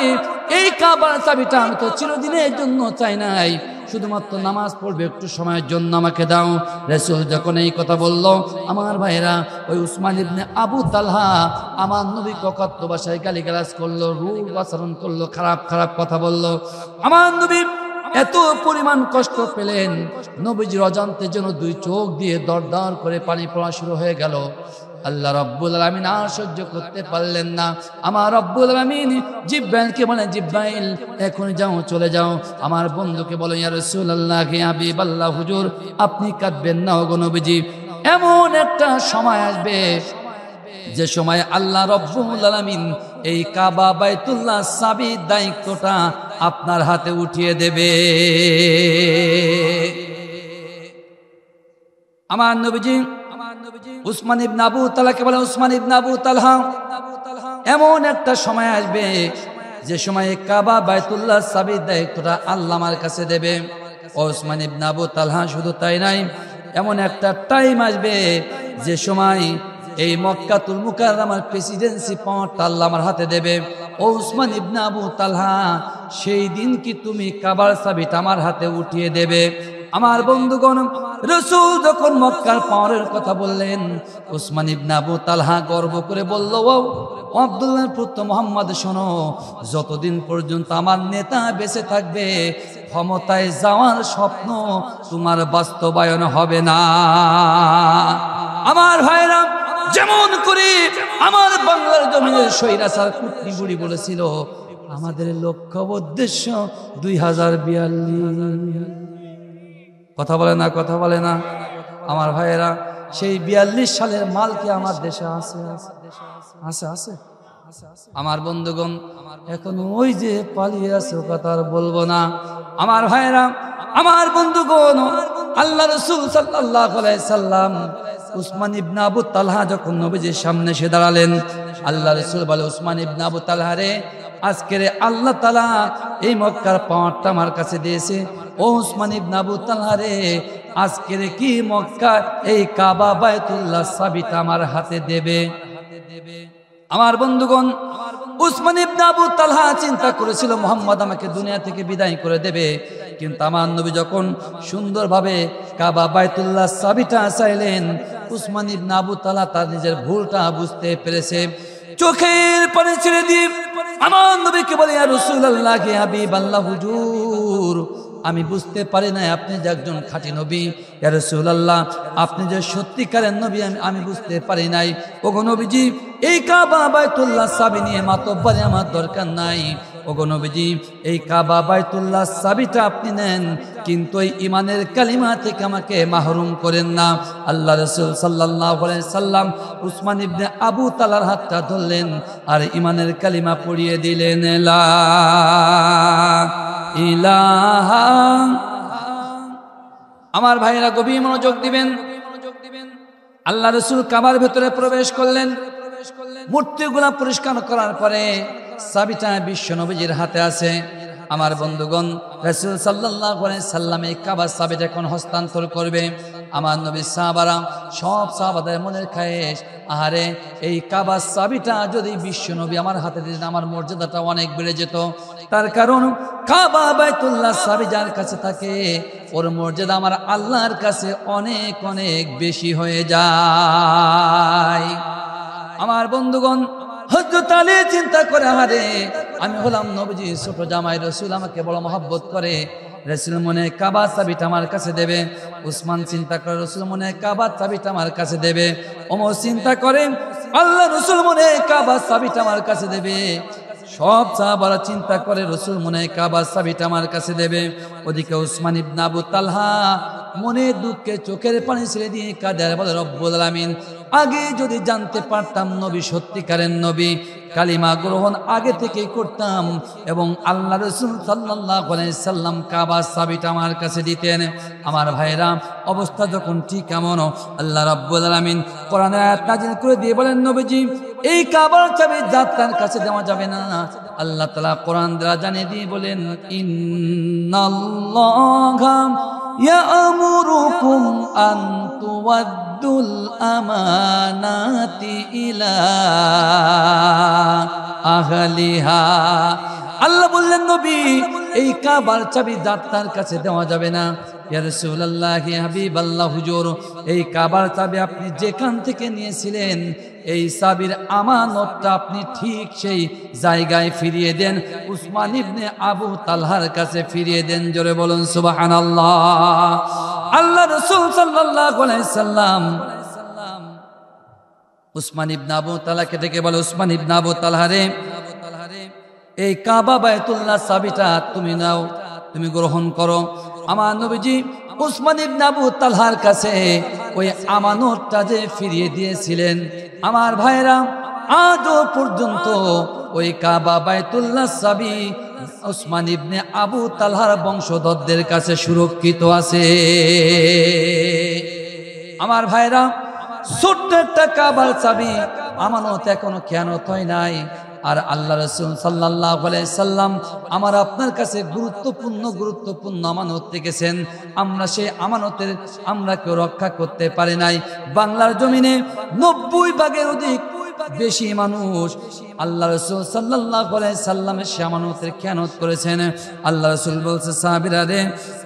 এই কাবার চাবিটা আমি তো চিরদিনের জন্য চাই নাই, শুধুমাত্র নামাজ পড়বে একটু সময়ের জন্য আমাকে দাও। রাসূল যখন এই কথা বলল, আমার ভাইরা, ওই উসমান ইবনে আবু তালহা আমার নবী ককত্ব ভাষায় গালিগালাজ করলো, রূঢ় আচরণ করলো, খারাপ খারাপ কথা বলল। আমার নবী এত পরিমাণ কষ্ট পেলেন, নবীজির অজান্তে যেন দুই চোখ দিয়ে দরদর করে পানি পড়া শুরু হয়ে গেল। আল্লাহ রাব্বুল আলামিন আর সহ্য করতে পারলেন না। আমার রব্বুল আলামিন জিব্রাইলকে বলেন, জিব্রাইল এখন যাও, চলে যাও। আমার বন্ধুকে বলো, ইয়া রাসূলুল্লাহ, ইয়া হাবিবাল্লাহ, হুজুর আপনি কাঁদবেন না ওগো নবীজি, এমন একটা সময় আসবে যে সময় আল্লাহ রব্বুল আলামিন এই কাবা বাইতুল্লাহ চাবির দায়িত্বটা আপনার হাতে উঠিয়ে দেবে। আমার নবীজি উসমান ইবনে আবু তালহাকে বলে, উসমান ইবনে আবু তালহা, এমন একটা সময় আসবে যে সময় কাবা বাইতুল্লাহ চাবির দায়িত্বটা আল্লাহ আমার কাছে দেবে। উসমান ইবনে আবু তালহা, শুধু তাই নাই, এমন একটা টাইম আসবে যে সময় এই মক্কাতুল মুকাররমার প্রেসিডেন্সি পাওয়ারটা আল্লাহ আমার হাতে দেবে। ও উসমান ইবনে আবু তালহা, সেই দিন কি তুমি কাবার চাবিটা আমার হাতে উঠিয়ে দেবে? আমার বন্ধুগণ, রাসূল যখন মক্কার পাওয়ারের কথা বললেন, উসমান ইবনে আবু তালহা গর্ব করে বলল, ও আব্দুল্লাহর পুত্র মুহাম্মদ, শোনো, যতদিন পর্যন্ত আমার নেতা বেঁচে থাকবে, ক্ষমতায় যাওয়ার স্বপ্ন তোমার বাস্তবায়ন হবে না। আমার ভাইরা, যেমন করে আমার বাংলার জমিনের স্বৈরাচার কুটনি বুড়ি বলেছিল, আমাদের লক্ষ্য উদ্দেশ্য 2042। কথা বলে না, কথা বলে না আমার ভাইয়েরা। সেই 42 সালের মাল কি আমার দেশে আছে? আছে, আছে। আমার বন্ধুগণ, এখন ওই যে পালিয়ে আছে, ও কথা আর বলবো না। আমার ভাইয়েরা, আমার বন্ধুগণ, আল্লাহ রাসূল সাল্লাল্লাহু আলাইহি সাল্লাম উসমান ইবনে আবু তালহা যখন নবীজির সামনে এসে দাঁড়ালেন, আল্লাহ রাসূল বলে, উসমান ইবনে আবু তালহা রে, আজকের আল্লাহ তাআলা এই মক্কার পাওয়ারটা আমার কাছে দিয়েছে। ও উসমান ইবনে আবু তালহা রে, আজকের কি মক্কা এই কাবা বাইতুল্লাহ চাবিটা আমার হাতে দেবে? আমার বন্ধুগণ, উসমান ইবনে আবু তালহা চিন্তা করেছিল মুহাম্মদ আমাকে দুনিয়া থেকে বিদায় করে দেবে, কিন্তু আমার নবী যখন সুন্দরভাবে কাবা বাইতুল্লাহ চাবিটা চাইলেন, উসমান ইবনে আবু তালহা তার নিজের ভুলটা বুঝতে পেরেছে। চোখের পানি ছেড়ে দিয়ে আমার নবীকে বলে, ইয়া রাসূলুল্লাহ, হে হাবিবাল্লাহ, হুজুর, আমি বুঝতে পারি না আপনি যে একজন খাঁটি নবী। ইয়া রাসূলুল্লাহ, আপনি যে সত্যিকারের নবী আমি বুঝতে পারি নাই। ওগো নবীজি, এই কাবা বাইতুল্লাহ চাবি নিয়ে মাতব্বরি আমার দরকার নাই। ওগো নবীজি, এই কাবা বাইতুল্লাহ চাবিটা আপনি নেন, কিন্তু এই ইমানের কালিমা থেকে আমাকে মাহরুম করেন না। আল্লাহ রাসূল সাল্লাল্লাহু আলাইহি সাল্লাম উসমান ইবনে আবু তালহার হাতটা ধরলেন আর ইমানের কালিমা পড়িয়ে দিলেন, লা ইলাহা। আমার ভাইয়েরা গভীর মনোযোগ দিবেন। আল্লাহ রাসূল কাবার ভেতরে প্রবেশ করলেন। মূর্তিগুলা পরিষ্কার করার পরে চাবিটা বিশ্ব নবীজির হাতে আছে। আমার বন্ধুগণ, রাসূল সাল্লাল্লাহু আলাইহি সাল্লাম এই কাবার চাবিটা এখন হস্তান্তর করবে। আমার নবী সাহাবারা, সব সাহাবাদের মনের খায়েশ, আহারে এই কাবার চাবিটা যদি বিশ্ব নবী আমার হাতে দিতেন, আমার মর্যাদাটা অনেক বেড়ে যেত। তার কারণ কাবা বাইতুল্লাহ চাবি যার কাছে থাকে, ওর মর্যাদা আমার আল্লাহর কাছে অনেক অনেক বেশি হয়ে যায়। আমার বন্ধুগণ, হযরত আলী চিন্তা করে, আমারে আমি হলাম নবীজি ছোট জামাই, রাসূল আমাকে বড় মহব্বত করে, রাসূল মনে কাবা চাবিটা আমার কাছে দেবে। উসমান চিন্তা করে, রাসূল মনে কাবা চাবিটা আমার কাছে দেবে। ওমর চিন্তা করে, আল্লাহ রাসূল মনে কাবা চাবিটা আমার কাছে দেবে। সব সাহাবারা চিন্তা করে, রাসূল মনে কাবা চাবিটা আমার কাছে দেবে। ওদিকে উসমান ইবনে আবু তালহা মনে দুঃখে চোখের পানি ছেড়ে দিয়ে কাঁদে আর বলে, রব্বুল আলামিন, আগে যদি জানতে পারতাম নবী সত্যিকারের নবী, কালিমা গ্রহণ আগে থেকেই করতাম এবং আল্লাহ রাসূল সাল্লাল্লাহু আলাইহি সাল্লাম কাবার চাবিটা আমার কাছে দিতেন। আমার ভাইরা, অবস্থা যখন ঠিক এমন, আল্লাহ রাব্বুল আলামিন কোরআনে আয়াত নাযিল করে দিয়ে বলেন, নবীজি, এই কাবার চাবি যাত্রার কাছে দেওয়া যাবে না। আল্লাহ তাআলা কোরআন দ্বারা জানিয়ে দিয়ে বলেন, ইন্নাল্লাহা ইয়া'মুরুকুম আন তুওয়াদ্দুল আমানাতি ইলা আহলিহা। আল্লাহ বললেন, নবী, এই কাবার চাবি যাত্রার কাছে দেওয়া যাবে না। ইয়া রাসূলুল্লাহ, হে হাবিবাল্লাহ, হুজুর, এই কাবার চাবি আপনি যেখান থেকে নিয়েছিলেন, এই চাবির আমানতটা আপনি ঠিক সেই জায়গায় ফিরিয়ে দেন, উসমান ইবনে আবু তালহার কাছে ফিরিয়ে দেন। জোরে বলুন সুবহানাল্লাহ। আল্লাহ রাসূল সাল্লাল্লাহু আলাইহি সাল্লাম উসমান ইবনে আবু তালহাকে ডেকে বলে, উসমান ইবনে আবু তালহা রে, এই কাবা বাইতুল্লাহ চাবিটা তুমি নাও, তুমি গ্রহণ করো। আমার নবীজি উসমান ইবনে আবু তালহার কাছে ওই আমানতটা যে ফিরিয়ে দিয়েছিলেন, আমার ভাইরা, আজও পর্যন্ত ওই কাবা বাইতুল্লাহ চাবি উসমান ইবনে আবু তালহার বংশধরদের কাছে সুরক্ষিত আছে। আমার ভাইরা, ছোট্ট একটা কাবার চাবি আমানত এখনো খেয়ানত হয় নাই। আর আল্লাহ রাসূল সাল্লাল্লাহু আলাইহি সাল্লাম আমার আপনার কাছে গুরুত্বপূর্ণ আমানত রেখেছেন। আমরা সেই আমানতের আমরা কেউ রক্ষা করতে পারি নাই। বাংলার জমিনে 90 ভাগের অধিক বেশি মানুষ আল্লাহ রাসূল সাল্লাল্লাহু আলাইহি সাল্লামের আমানতের খেয়ানত করেছেন। আল্লাহ রাসূল বলছে, সাহাবীরা রে,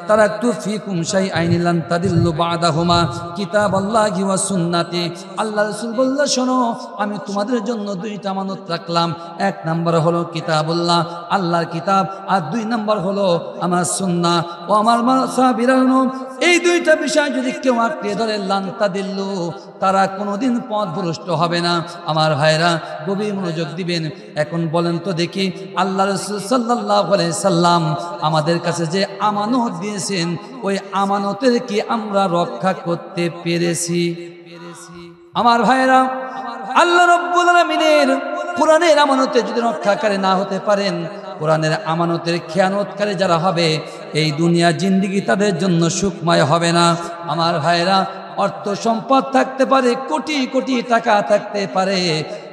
তারাকতু ফিকুম শাইআইন লান তাদিল্লু বা'দাহুমা কিতাবাল্লাহি ওয়া সুন্নতি। আল্লাহ রাসূল বলল, শোনো, আমি তোমাদের জন্য দুইটা আমানত রাখলাম। এক নাম্বার হলো কিতাবুল্লাহ, আল্লাহর কিতাব, আর দুই নাম্বার হলো আমার সুন্নাহ ও আমার সাহাবীরা। এই দুইটা বিষয় যদি কেউ আঁকড়ে ধরে, লান তাদিল্লু, তারা কোনোদিন পথভ্রষ্ট হবে না। আমার ভাইরা, গভীর মনোযোগ দিবেন। এখন বলেন তো দেখি, আল্লাহ রাসূল সাল্লাল্লাহু আলাইহি সাল্লাম আমাদের কাছে যে আমানত দিয়েছেন, ওই আমানতের কি আমরা রক্ষা করতে পেরেছি? আমার ভাইরা, আল্লাহ রাব্বুল আলামিনের কোরআনের আমানতে যদি রক্ষাকারী না হতে পারেন, কোরআনের আমানতের খেয়ানতকারী যারা হবে, এই দুনিয়া জিন্দেগি তাদের জন্য সুখময় হবে না। আমার ভাইরা, অর্থ সম্পদ থাকতে পারে, কোটি কোটি টাকা থাকতে পারে,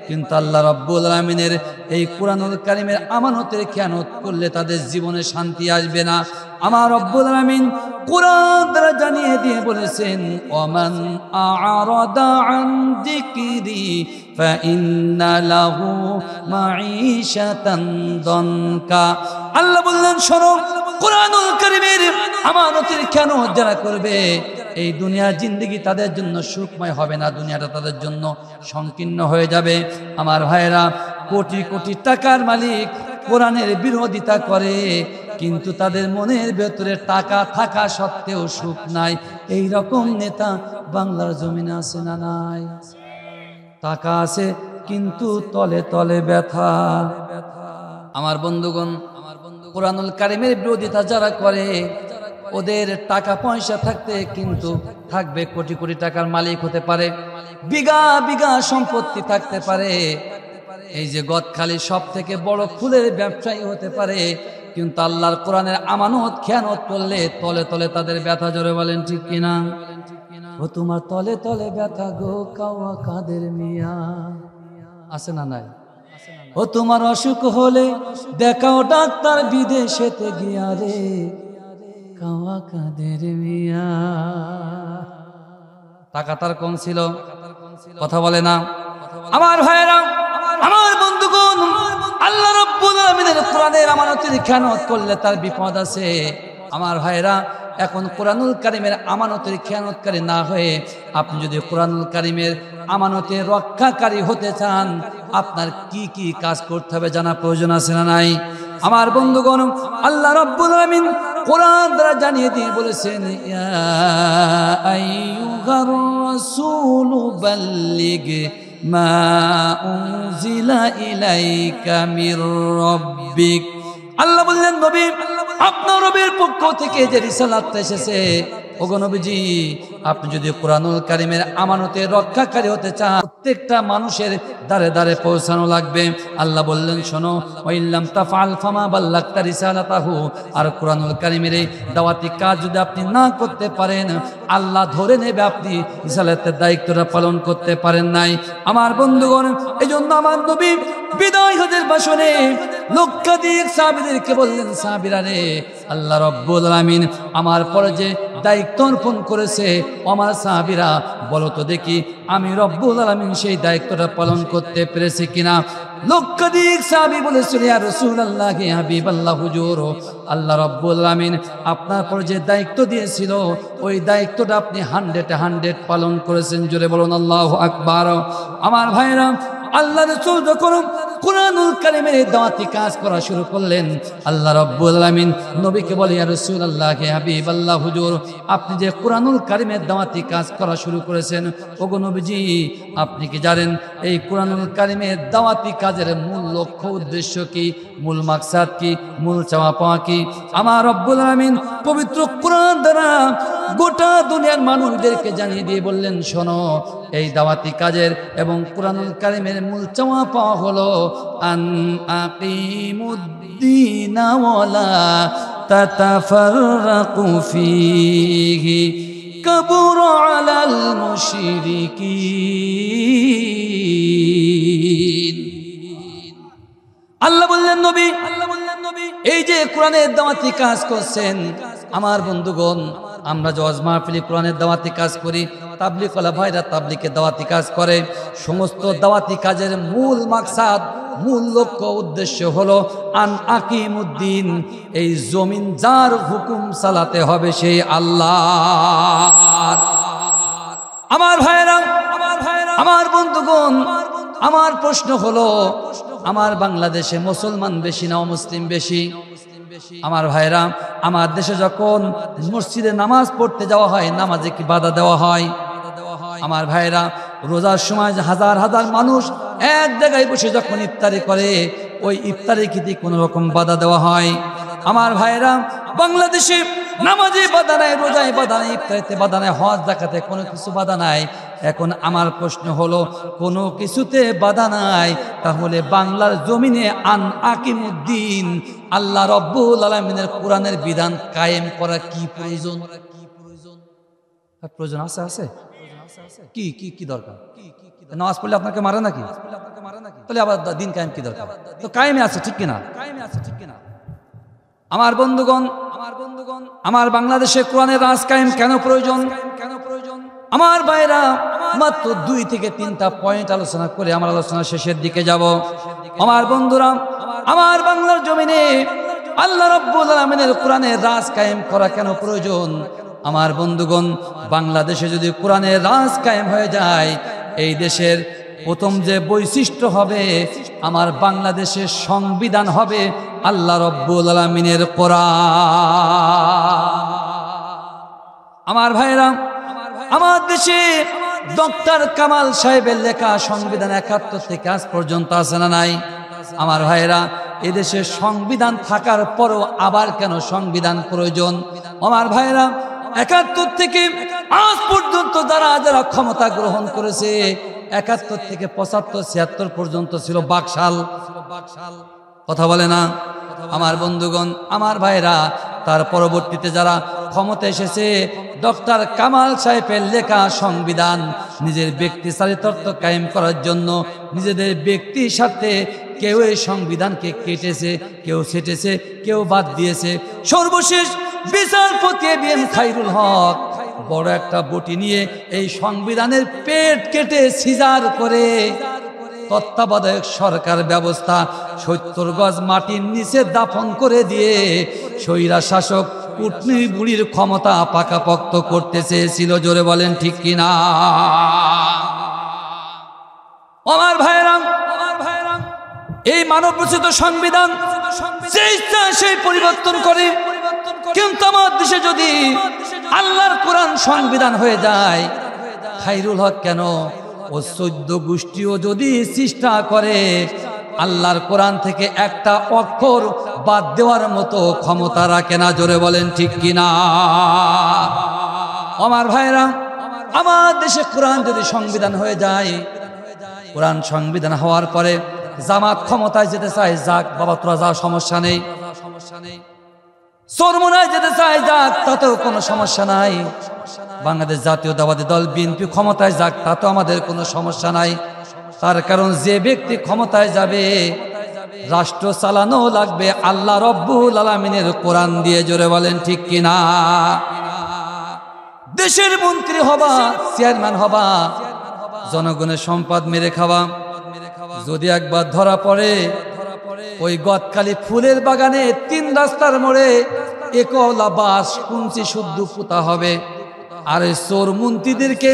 কিন্তু আল্লাহ রাব্বুল আলামিনের এই কোরআনুল কারীমের আমানতের খেয়ানত করলে তাদের জীবনে শান্তি আসবে না। আমার রব্বুল আলামিন কোরআন দ্বারা জানিয়ে দিয়ে বলেছেন, ওমান আ'রাদা আন যিকরি ফাইন্না লাহু মাঈশাতান দনকা। আল্লাহ বললেন, শোনো, কোরআনুল কারীমের আমানতের খেয়ানত যারা করবে, এই দুনিয়ার জিন্দেগি তাদের জন্য সুখময় হবে না, দুনিয়াটা তাদের জন্য সংকীর্ণ হয়ে যাবে। আমার ভাইরা, কোটি কোটি টাকার মালিক কোরআনের বিরোধিতা করে, কিন্তু তাদের মনের ভেতরে টাকা থাকা সত্ত্বেও সুখ নাই। এই রকম নেতা বাংলার জমিনে আছে না নাই? টাকা আছে কিন্তু তলে তলে ব্যথা। আমার বন্ধুগণ, কোরআনুল কারীমের বিরোধিতা যারা করে, ওদের টাকা পয়সা থাকতে কিন্তু থাকবে, কোটি কোটি টাকার মালিক হতে পারে, বিঘা বিঘা সম্পত্তি থাকতে পারে, এই যে গদখালি সব থেকে বড় ফুলের ব্যবসায়ী হতে পারে, কিন্তু আল্লাহর কোরআনের আমানত খেয়ানত করলে তলে তলে তাদের ব্যথা। জোরে বলেন ঠিক কিনা? ও তোমার তলে তলে ব্যথা গো কাওয়া কাদের মিয়া, আছে না নাই? ও তোমার অসুখ হলে দেখাও ডাক্তার বিদেশেতে গিয়া রে, কাওয়া কাদের মিয়া। টাকা তার কম ছিল, কথা বলে না। আমার ভাইরা, আমার বন্ধুগণ, আল্লাহ রাব্বুল আলামিনের কোরআনের আমানতের খেয়ানত করলে তার বিপদ আছে। আমার ভাইরা, এখন কোরআনুল কারীমের আমানতের খেয়ানতকারী না হয়ে আপনি যদি কোরআনুল কারীমের আমানতের রক্ষাকারী হতে চান, আপনার কি কি কাজ করতে হবে জানা প্রয়োজন আছে না নাই? আমার বন্ধুগণ, আল্লাহ রাব্বুল আলামিন কোরআন দ্বারা জানিয়ে দিয়ে বলেছেন, ইয়া আইয়ুহার রাসূলু বাল্লিগ মা উনজিলা ইলাইকা মির রাব্বিক। আল্লাহ বললেন, নবী, আপনার রবের পক্ষ থেকে যে রিসালাত এসেছে, ওগো নবীজি, আপনি যদি কোরআনুল কারীমের আমানতের রক্ষাকারী হতে চান, প্রত্যেকটা মানুষের দ্বারে দ্বারে পৌঁছানো লাগবে। আল্লাহ বললেন, শোনো, ওয়াইল্লাম তাফআল ফামা বাল্লাগতা রিসালাতাহু, আর কোরআনুল কারীমের এই দাওয়াতি কাজ যদি আপনি না করতে পারেন, আল্লাহ ধরে নেবে আপনি রিসালাতের দায়িত্বটা পালন করতে পারেন নাই। আমার বন্ধুগণ, এজন্য আমার নবী বিদায় হজের ভাষণে লক্ষাধিক সাহাবীদেরকে বললেন, সাহাবীরা রে, আল্লাহ রাব্বুল আলামিন আমার পরে যে দায়িত্ব অর্পণ করেছে, আমার সাহাবীরা বলো তো দেখি, আমি রব্বুল আলামিন সেই দায়িত্বটা পালন করতে পেরেছি কিনা? লক্ষাধিক সাহাবী বলেছিল, ইয়া রাসূলুল্লাহ, ইয়া হাবিবাল্লাহ, হুজুর, আল্লাহ রাব্বুল আলামিন আপনার পরে যে দায়িত্ব দিয়েছিল, ওই দায়িত্বটা আপনি 100% পালন করেছেন। জোরে বলুন আল্লাহু আকবার। আমার ভাইরা, আল্লাহ রাসূল যখন কোরআনুল কারীমের দাওয়াতি কাজ করা শুরু করলেন, আল্লাহ রাব্বুল আলামিন নবীকে বলে, ইয়া রাসূলুল্লাহ, ইয়া হাবিবাল্লাহ, হুজুর, আপনি যে কোরআনুল কারীমের দাওয়াতি কাজ করা শুরু করেছেন, ওগো নবীজি, আপনি কি জানেন এই কোরআনুল কারীমের দাওয়াতি কাজের মূল লক্ষ্য উদ্দেশ্য কি, মূল মাকসাদ কি, মূল চাওয়া পাওয়া কি? আমার রব্বুল আলামিন পবিত্র কোরআন দ্বারা গোটা দুনিয়ার মানুষদেরকে জানিয়ে দিয়ে বললেন, শোনো, এই দাওয়াতি কাজের এবং কোরআনুল কারীমের মূল চাওয়া পাওয়া হলো আন আকিমুদ্দিনা ওয়ালা তাতাফাররাকু ফীহি কাবুরা আলাল মুশরিকিন। আল্লাহ বললেন, নবী, এই যে কোরআনের দাওয়াতি কাজ করছেন, আমার বন্ধুগণ, আমরা যে ওয়াজ মাহফিল কোরআনের দাওয়াতি কাজ করি, তাবলীগ ওয়ালা ভাইরা তাবলীগের দাওয়াতি কাজ করে, সমস্ত দাওয়াতি কাজের মূল মাকসাদ, মূল লক্ষ্য উদ্দেশ্য হলো আন আকিমুদ্দিন, এই জমিন যার হুকুম চালাতে হবে সেই আল্লাহ। আমার ভাইরা, আমার বন্ধুগণ, আমার প্রশ্ন হলো, আমার বাংলাদেশে মুসলমান বেশি না অমুসলিম বেশি? আমার ভাইরা, আমার দেশে যখন মসজিদে নামাজ পড়তে যাওয়া হয়, নামাজে কি বাধা দেওয়া হয়? আমার ভাইরা, রোজার সময় হাজার হাজার মানুষ এক জায়গায় বসে যখন ইফতারি করে, ওই ইফতারি কি কোনো রকম বাধা দেওয়া হয়? আমার ভাইরা, বাংলাদেশে নামাজে বাধা নাই, রোজায় বাধা নাই, ইফতারিতে বাধা নাই, হজ যাকাতে কোনো কিছু বাধা নাই। এখন আমার প্রশ্ন হলো, কোনো কিছুতে বাধা নাই, তাহলে বাংলার জমিনে আন আকিমুদ্দিন, আল্লাহ রব্বুল আলামিনের কোরআনের বিধান কায়েম করা কি প্রয়োজন? প্রয়োজন আছে? আছে কি কি কি দরকার? নামাজ পড়লে আপনাকে মারে নাকি? তাহলে আবার দিন কায়েম কি দরকার? তো কায়েমে আছে, ঠিক কিনা? আমার বন্ধুগণ, আমার বাংলাদেশে কোরআনের রাজ কায়েম কেন প্রয়োজন? আমার ভাইরা, মাত্র 2 থেকে 3টা পয়েন্ট আলোচনা করে আমার আলোচনা শেষের দিকে যাব। আমার বন্ধুরা, আমার বাংলার জমিনে আল্লাহ রাব্বুল আলামিনের কোরআনের রাজ কায়েম করা কেন প্রয়োজন? আমার বন্ধুগণ, বাংলাদেশে যদি কোরআনের রাজ কায়েম হয়ে যায়, এই দেশের প্রথম যে বৈশিষ্ট্য হবে, আমার বাংলাদেশের সংবিধান হবে আল্লাহ রাব্বুল আলামিনের কোরআন। আমার ভাইরা, আমার দেশে ডক্টর কামাল সাহেবের লেখা সংবিধান 71 থেকে আজ পর্যন্ত আছে না নাই? আমার ভাইরা, এদেশে সংবিধান থাকার পরও আবার কেন সংবিধান প্রয়োজন? আমার ভাইরা, 71 থেকে আজ পর্যন্ত যারা যারা ক্ষমতা গ্রহণ করেছে, 71 থেকে 75, 76 পর্যন্ত ছিল বাকশাল। কথা বলে না? আমার বন্ধুগণ, আমার ভাইরা, তার পরবর্তীতে যারা ক্ষমতা এসেছে, ডক্টর কামাল সাহেবের লেখা সংবিধান নিজের ব্যক্তি চারিত্র কায়েম করার জন্য নিজেদের ব্যক্তির স্বার্থে কেউ এই সংবিধানকে কেটেছে, কেউ ছেটেছে, কেউ বাদ দিয়েছে। সর্বশেষ বিচারপতি এবিএম খায়রুল হক বড় একটা বটি নিয়ে এই সংবিধানের পেট কেটে সিজার করে তত্ত্বাবধায়ক সরকার ব্যবস্থা 70 গজ মাটির নিচে দাফন করে দিয়ে স্বৈরা শাসক কুটনি বুড়ির ক্ষমতা পাকাপোক্ত করতে চেয়েছিল। জোরে বলেন ঠিক কিনা? আমার ভাইরা, এই মানব রচিত সংবিধান যে ইচ্ছা সেই পরিবর্তন করে, কিন্তু আমার দেশে যদি আল্লাহর কোরআন সংবিধান হয়ে যায়, খায়রুল হক কেন, ও 14 গোষ্ঠীও যদি চেষ্টা করে, আল্লাহর কোরআন থেকে একটা অক্ষর বাদ দেওয়ার মতো ক্ষমতা রাখে না। জোরে বলেন ঠিক কিনা? আমার ভাইরা, আমার দেশে কোরআন যদি সংবিধান হয়ে যায়, কোরআন সংবিধান হওয়ার পরে জামাত ক্ষমতায় যেতে চায়, যাক বাবা, তোরা যা, সমস্যা নেই। চরমোনায় যেতে চায়, যাক, তাতেও কোনো সমস্যা নাই। বাংলাদেশ জাতীয়তাবাদী দল বিএনপি ক্ষমতায় যাক, তাতেও আমাদের কোনো সমস্যা নাই। তার কারণ যে ব্যক্তি ক্ষমতায় যাবে, রাষ্ট্র চালানো লাগবে আল্লাহ রব্বুল আলামিনের কোরআন দিয়ে। জোরে বলেন ঠিক কিনা? দেশের মন্ত্রী হবা, চেয়ারম্যান হবা, জনগণের সম্পদ মেরে খাওয়া, যদি একবার ধরা পড়ে, ওই গদখালি ফুলের বাগানে 3 রাস্তার মোড়ে একলা বাস কুঞ্চি শুদ্ধ পুতা হবে, আর এই চোর মন্ত্রীদেরকে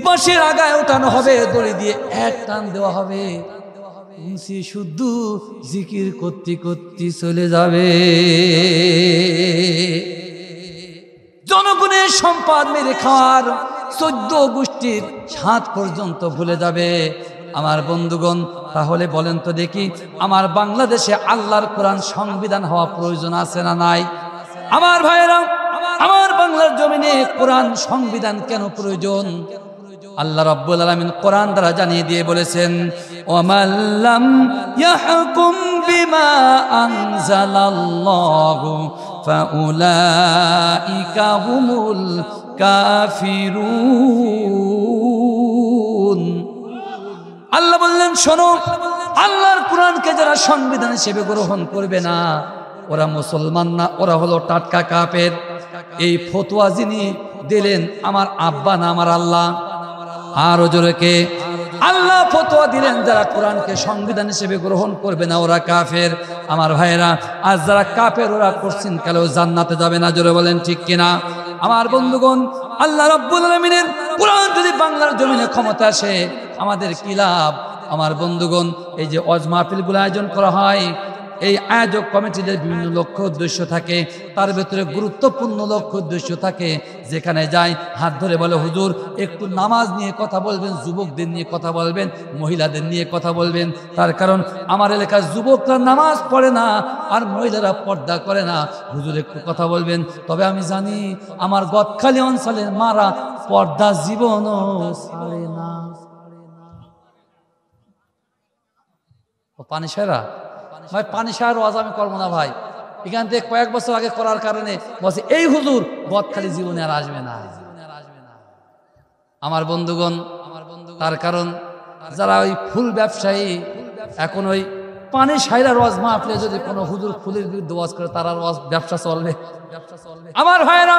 বাঁশের আগায় ওঠানো হবে, দড়ি দিয়ে এক টান দেওয়া হবে, কুঞ্চি শুদ্ধ জিকির করতে করতে চলে যাবে। জনগণের সম্পদ মেরে খাওয়ার 14 গোষ্ঠীর স্বাদ পর্যন্ত ভুলে যাবে। আমার বন্ধুগণ, তাহলে বলেন তো দেখি, আমার বাংলাদেশে আল্লাহর কোরআন সংবিধান হওয়া প্রয়োজন আছে না নাই? আমার ভাইয়েরা, আমার বাংলার জমিনে কোরআন সংবিধান কেন প্রয়োজন? আল্লাহ রাব্বুল আলামিন কোরআন দ্বারা জানিয়ে দিয়ে বলেছেন, ওয়ামাল্লাম ইয়াহকুম বিমা আনজালাল্লাহু ফাউলাইকা হুমুল কাফিরুন। আল্লাহ বললেন, শোনো, আল্লাহর কোরআনকে যারা সংবিধান হিসেবে গ্রহণ করবে না, ওরা মুসলমান না, ওরা হলো টাটকা কাফের। এই ফতোয়া যিনি দিলেন আমার আব্বা না আমার আল্লাহ? আরো জোরে কে? আল্লাহ ফতোয়া দিলেন যারা কোরআনকে সংবিধান হিসেবে গ্রহণ করবে না ওরা কাফের। আমার ভাইয়েরা, আজ যারা কাফের ওরা কোশ্চিন কালেও জান্নাতে যাবে না। জোরে বলেন ঠিক কিনা? আমার বন্ধুগণ, আল্লাহ রাব্বুল আলামিনের কোরআন যদি বাংলার জমিনে ক্ষমতা আসে আমাদের কি লাভ? আমার বন্ধুগণ, এই যে ওয়াজ মাহফিলগুলো আয়োজন করা হয়, এই আয়োজক কমিটিদের বিভিন্ন লক্ষ্য উদ্দেশ্য থাকে, তার ভেতরে গুরুত্বপূর্ণ লক্ষ্য উদ্দেশ্য থাকে। যেখানে যায় হাত ধরে বলে হুজুর একটু নামাজ নিয়ে কথা বলবেন, যুবকদের নিয়ে কথা বলবেন, মহিলাদের নিয়ে কথা বলবেন। তার কারণ আমার এলাকার যুবকরা নামাজ পড়ে না আর মহিলারা পর্দা করে না, হুজুর একটু কথা বলবেন। তবে আমি জানি আমার গদখালি অঞ্চলের মারা পর্দা জীবনও ছাড়ে না। পানি সারা ভাই, পানি সার ওয়াজ আমি করবো না ভাই। এখান থেকে কয়েক বছর আগে করার কারণে বলছে এই হুজুর বদখালি জীবনে আর আসবে না। আমার বন্ধুগণ, তার কারণ যারা ওই ফুল ব্যবসায়ী এখন ওই পানি সাইরা ওয়াজ মাহফিলে যদি কোনো হুজুর ফুলের বিরুদ্ধে ওয়াজ করে তার ব্যবসা চলবে। আমার ভাইরা,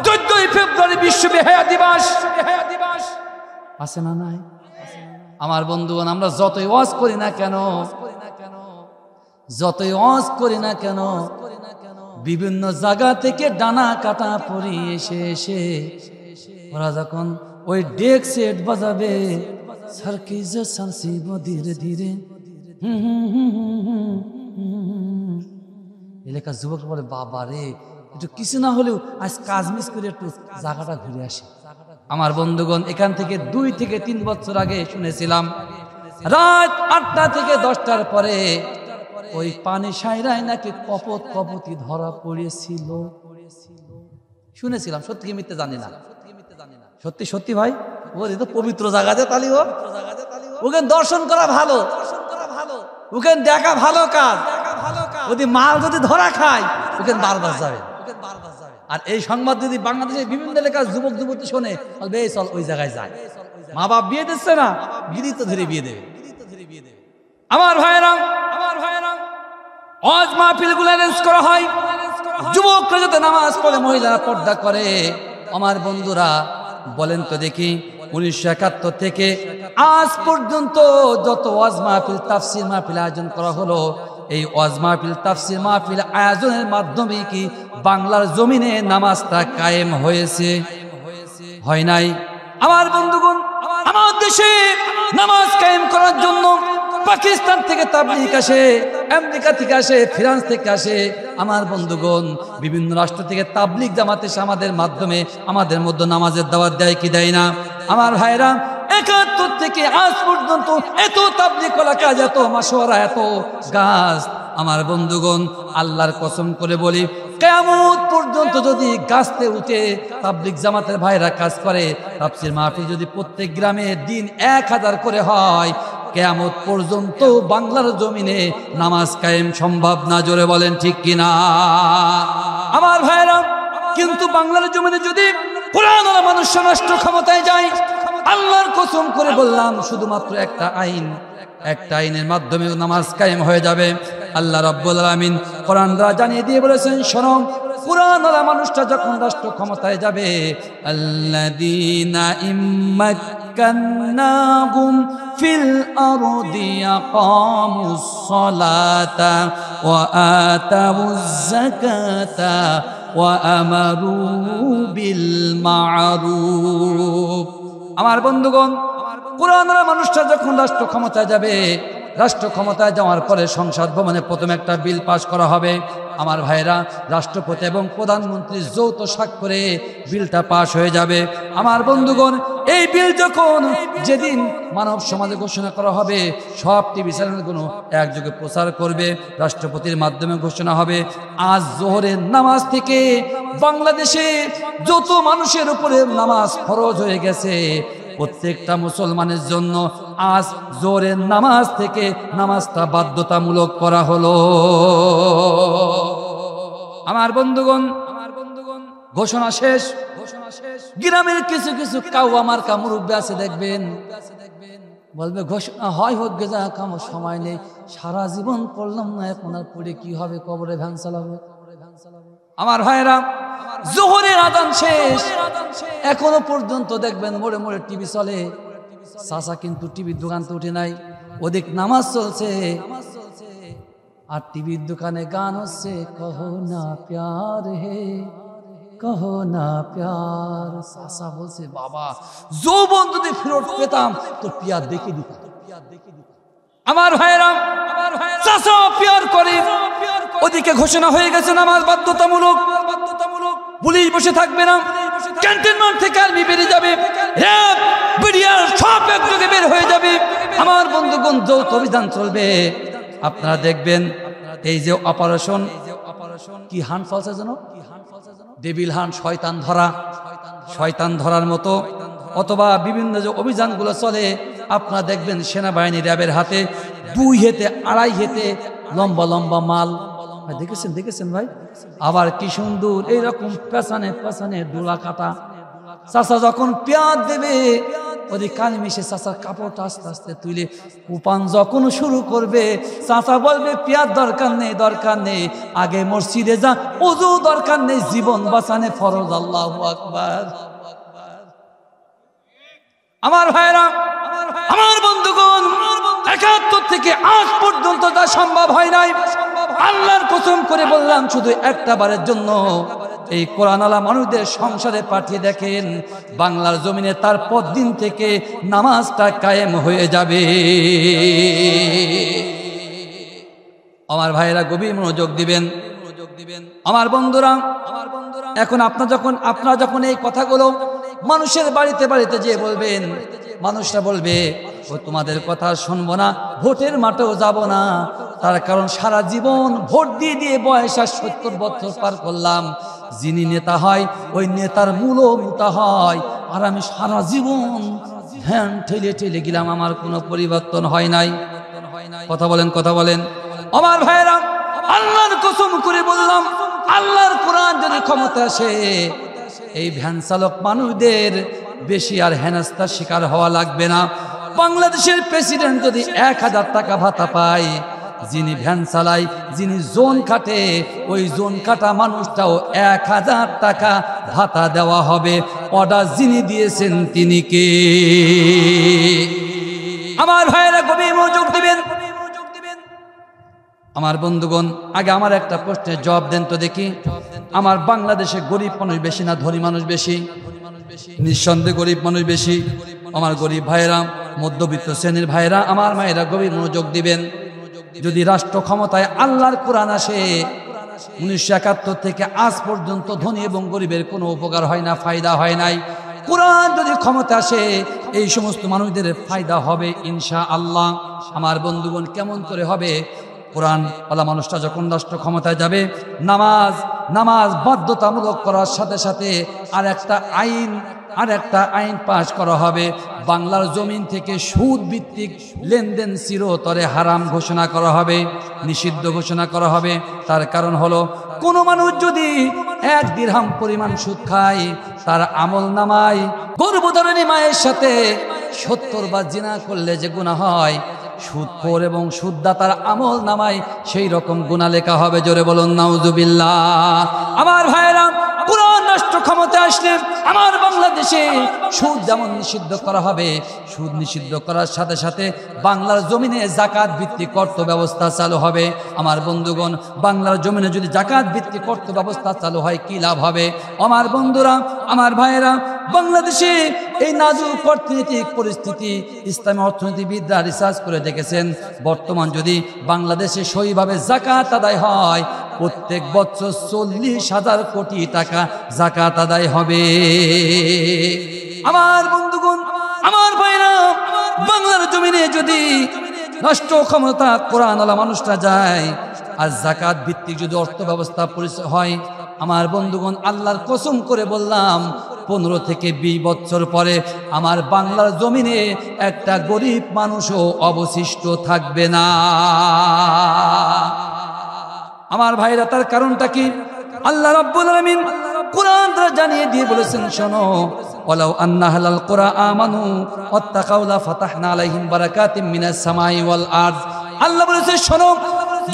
14ই ফেব্রুয়ারি বিশ্ব বেহায়া দিবস আছে না নাই? আমার বন্ধুগণ, আমরা যতই ওয়াজ করি না কেন, যতই ওয়াজ করি না কেন, বিভিন্ন জায়গা থেকে ডানা কাটা পরি এসে এসে ওরা যখন ওই ডেক সেট বাজাবে, সার্কিজ সানসিব ধীরে ধীরে, এলাকার যুবক বলে বাবা রে, একটু কিছু না হলেও আজ কাজ মিস করে একটু জায়গাটা ঘুরে আসে। আমার বন্ধুগণ, এখান থেকে 2 থেকে 3 বছর আগে শুনেছিলাম রাত 8টা থেকে 10টার পরে ওই পানি সাইরায় নাকি কপতি ধরা পড়েছিল। শুনেছিলাম, সত্যি কি মিথ্যে জানি না। সত্যি সত্যি ভাই, ওই তো পবিত্র জায়গাতে তালি হোক, ওখানে দর্শন করা ভালো, ওখানে দেখা ভালো কাজ। যদি মাল যদি ধরা খায় ওখানে বারবার যাবে। আর এই সংবাদ যদি বাংলাদেশের বিভিন্ন এলাকার যুবক যুবতী শোনে, বলবে এই চল ওই জায়গায় যায়। মা বাপ বিয়ে দিচ্ছে না, গিরি তো ধরে বিয়ে দেবে। আমার ভাইয়েরা, ওয়াজ মাহফিলগুলো অ্যারেঞ্জ করা হয়, যুবকরা যাতে নামাজ পড়ে, মহিলারা পর্দা করে। আমার বন্ধুরা বলেন তো দেখি, 1971 থেকে আজ পর্যন্ত যত ওয়াজ মাহফিল তাফসীর মাহফিল আয়োজন করা হলো, এই ওয়াজ মাহফিল তাফসীর মাহফিল আয়োজনের মাধ্যমে কি বাংলার জমিনে নামাজটা কায়েম হয়েছে? হয় নাই। আমার বন্ধুগণ, আমার দেশে নামাজ কায়েম করার জন্য পাকিস্তান থেকে তাবলীগ আসে, আমেরিকা থেকে আসে, ফ্রান্স থেকে আসে। আমার বন্ধুগণ, বিভিন্ন রাষ্ট্র থেকে তাবলীগ জামাত এসে আমাদের মাধ্যমে আমাদের মধ্যে নামাজের দাওয়াত দেয় কি দেয় না? আমার ভাইরা, 71 থেকে আজ পর্যন্ত এত তাবলীগ করা কাজ, এত মাশওয়ারা, এত গাছ। আমার বন্ধুগণ, আল্লাহর কসম করে বলি, কিয়ামত পর্যন্ত যদি গাছতে উঠে তাবলীগ জামাতের ভাইরা কাজ করে, তাফসীর মাহফিল যদি প্রত্যেক গ্রামে দিন 1000 করে হয়, কিয়ামত পর্যন্ত বাংলার জমিনে নামাজ কায়েম সম্ভব না। জোরে বলেন ঠিক কিনা? আমার ভাইরা, কিন্তু বাংলার জমিনে যদি কোরআন ওয়ালা মানুষ রাষ্ট্র ক্ষমতায় যায়, আল্লাহর কসম করে বললাম, শুধুমাত্র একটা আইনের মাধ্যমে নামাজ কায়েম হয়ে যাবে। আল্লাহ রাব্বুল আলামিন কোরআন দ্বারা জানিয়ে দিয়ে বলেছেন, শোনো, কোরআন ওয়ালা মানুষটা যখন রাষ্ট্র ক্ষমতায় যাবে, আল্লাযীনা ইম্মাক্কান্নাহুম ফিল আরদি ইয়াকামুস সালাতা ওয়া আতাউজ যাকাতা ওয়া আমারু বিল মা'রুফ। আমার বন্ধুগণ, কোরআন ওয়ালা মানুষটা যখন রাষ্ট্র ক্ষমতায় যাবে, রাষ্ট্র ক্ষমতায় যাওয়ার পরে সংসদ ভবনে প্রথমে একটা বিল পাশ করা হবে। আমার ভাইরা, রাষ্ট্রপতি এবং প্রধানমন্ত্রীর যৌথ স্বাক্ষরে বিলটা পাশ হয়ে যাবে। আমার বন্ধুগণ, এই বিল যখন যেদিন মানব সমাজে ঘোষণা করা হবে, সব টিভি চ্যানেলগুলো একযোগে প্রচার করবে, রাষ্ট্রপতির মাধ্যমে ঘোষণা হবে। আজ জোহরের নামাজ থেকে বাংলাদেশে যত মানুষের উপরে নামাজ ফরজ হয়ে গেছে, প্রত্যেকটা মুসলমানের জন্য আজ জোহরের নামাজ থেকে নামাজটা বাধ্যতামূলক করা হলো। আমার বন্ধুগণ, ঘোষণা শেষ। গ্রামের কিছু কিছু কাউয়া মার্কা মুরব্বী আছে, দেখবেন বলবে ঘোষণা হয় হোক গে, যা কাম সময় নেই, সারা জীবন পড়লাম না, এখন আর পড়ে কি হবে, কবরে ভ্যান চালাবে। আমার ভাইরা, জোহরের আজান শেষ, এখনো পর্যন্ত দেখবেন মোড়ে মোড়ে টিভি চলে। চাচা কিন্তু টিভির দোকান তো উঠে নাই, ওদিক নামাজ চলছে আর টিভির দোকানে গান হচ্ছে, কহো না প্যার হে কহো না প্যার। চাচা বলছে, বাবা যৌবন যদি ফেরত পেতাম তো পিয়ার দেখে দিতাম। আমার ভাইরা, চাচা পিয়ার করে, ওদিকে ঘোষণা হয়ে গেছে নামাজ বাধ্যতামূলক, পুলিশ বসে থাকবে না, ক্যান্টনমেন্ট থেকে আর্মি বেরিয়ে যাবে, র‍্যাব বিডিআর সব একযোগে বের হয়ে যাবে। আমার বন্ধুগণ, যৌথ অভিযান চলবে। আপনারা দেখবেন এই যে অপারেশন কি হান্ট ফলছে যেন, ডেভিল হান্ট, শয়তান ধরা, শয়তান ধরার মতো, অথবা বিভিন্ন যে অভিযানগুলো চলে, আপনারা দেখবেন সেনাবাহিনী র‍্যাবের হাতে 2 হেতে 2.5 হেতে লম্বা লম্বা মাল, দেখেছেন ভাই। আবার কি সুন্দর এইরকম পেছানে পেছানে ডোলা কাটা। চাচা যখন পেঁয়াজ দেবে, ওই কানে মিশে চাচার কাপড়টা আস্তে আস্তে তুলে কুপান যখন শুরু করবে, চাচা বলবে পেঁয়াজ দরকার নেই, দরকার নেই, আগে মসজিদে যা, ওযু দরকার নেই, জীবন বাঁচানে ফরজ, আল্লাহু আকবার। আমার ভাইরা, আমার বন্ধুগণ, 71 থেকে আজ পর্যন্ত তা সম্ভব হয় নাই। আল্লাহর কসম করে বললাম, শুধু একটা বারের জন্য এই কোরআনওয়ালা মানুষদের সংসারে পাঠিয়ে দেখেন, বাংলার জমিনে তারপর দিন থেকে নামাজটা কায়েম হয়ে যাবে। আমার ভাইরা গভীর মনোযোগ দিবেন। আমার বন্ধুরা, এখন আপনারা যখন এই কথাগুলো মানুষের বাড়িতে বাড়িতে যেয়ে বলবেন, মানুষরা বলবে, ও তোমাদের কথা শুনবো না, ভোটের মাঠেও যাব না। তার কারণ সারা জীবন ভোট দিয়ে দিয়ে বয়স আর 70 বছর পার করলাম, যিনি নেতা হয় ওই নেতার মূলও মোটা হয়, আর আমি সারা জীবন ধ্যান ঠেলে ঠেলে গেলাম, আমার কোনো পরিবর্তন হয় নাই। কথা বলেন। আমার ভাইরা, আল্লাহর কসম করে বললাম, আল্লাহর কোরআন যদি ক্ষমতা আসে, এই ভ্যান চালক মানুষদের বেশি আর হেনস্থার শিকার হওয়া লাগবে না। বাংলাদেশের প্রেসিডেন্ট যদি 1000 টাকা ভাতা পায়, যিনি ভ্যান চালায়, যিনি জোন কাটে, ওই জোন কাটা মানুষটাও 1000 টাকা ভাতা দেওয়া হবে। অর্ডার যিনি দিয়েছেন তিনি কে? আমার ভাইয়েরা গভীর মনোযোগ দিবেন। আমার বন্ধুগণ, আগে আমার একটা প্রশ্নের জবাব দেন তো দেখি, আমার বাংলাদেশে গরিব মানুষ বেশি না ধনী মানুষ বেশি? নিঃসন্দেহে গরিব মানুষ বেশি। আমার গরিব ভাইরা, মধ্যবিত্ত শ্রেণীর ভাইরা, আমার মায়েরা গভীর মনোযোগ দিবেন। যদি রাষ্ট্র ক্ষমতায় আল্লাহর কোরআন আসে, 1971 থেকে আজ পর্যন্ত ধনী এবং গরিবের কোনো উপকার হয় না, ফায়দা হয় নাই। কোরআন যদি ক্ষমতা আসে, এই সমস্ত মানুষদের ফায়দা হবে ইনশাআল্লাহ। আমার বন্ধুগণ, কেমন করে হবে? কোরআন ওয়ালা মানুষটা যখন রাষ্ট্র ক্ষমতায় যাবে, নামাজ বাধ্যতামূলক করার সাথে সাথে আর একটা আইন পাশ করা হবে। বাংলার জমিন থেকে সুদ ভিত্তিক লেনদেন চিরতরে হারাম ঘোষণা করা হবে, নিষিদ্ধ ঘোষণা করা হবে। তার কারণ হলো, কোন মানুষ যদি 1 দিরহাম পরিমাণ সুদ খায়, তার আমল নামায় গর্ভধারিণী মায়ের সাথে 70 বার জিনা করলে যে গুনাহ হয়, সুদখোর এবং সুদদাতার আমল নামায় সেই রকম গুনাহ লেখা হবে। জোরে বলুন নাউজুবিল্লাহ। আমার ভাইরা, কোরআন রাষ্ট্র ক্ষমতা আসলে আমার বাংলাদেশে সুদ যেমন নিষিদ্ধ করা হবে, সুদ নিষিদ্ধ করার সাথে সাথে বাংলার জমিনে যাকাত ভিত্তিক অর্থ ব্যবস্থা চালু হবে। আমার বন্ধুগণ, বাংলার জমিনে যদি যাকাত ভিত্তিক অর্থ ব্যবস্থা চালু হয়, কি লাভ হবে? আমার বন্ধুরা, আমার ভাইয়েরা, বাংলাদেশে এই নাজুক অর্থনৈতিক পরিস্থিতি ইসলামী অর্থনীতিবিদরা রিসার্চ করে দেখেছেন, বর্তমান যদি বাংলাদেশে সহিভাবে যাকাত আদায় হয়, প্রত্যেক বছর 40,000 কোটি টাকা যাকাত আদায় হবে। আমার বন্ধুগণ, আমার ভাইরা, বাংলার জমিনে যদি রাষ্ট্র ক্ষমতা কোরআনওয়ালা মানুষরা যায় আর যাকাত ভিত্তিক যদি অর্থ ব্যবস্থা পরিচয় হয়, আমার বন্ধুগণ, আল্লাহর কসম করে বললাম, 15 থেকে 20 বছর পরে আমার বাংলার জমিনে একটা গরিব মানুষও অবশিষ্ট থাকবে না। আমার ভাইরা, তার কারণটা কি? আল্লাহ রাব্বুল আলামিন কোরআন দ্বারা জানিয়ে দিয়ে বলেছেন, শোনো, ওয়ালাউ আন্না আহলাল কুরা আমানু ওয়াত্তাকাউ লা ফাতাহনা আলাইহিম বারাকাতিম মিনাস সামাই ওয়াল আরদ। আল্লাহ বলেছে, শোনো,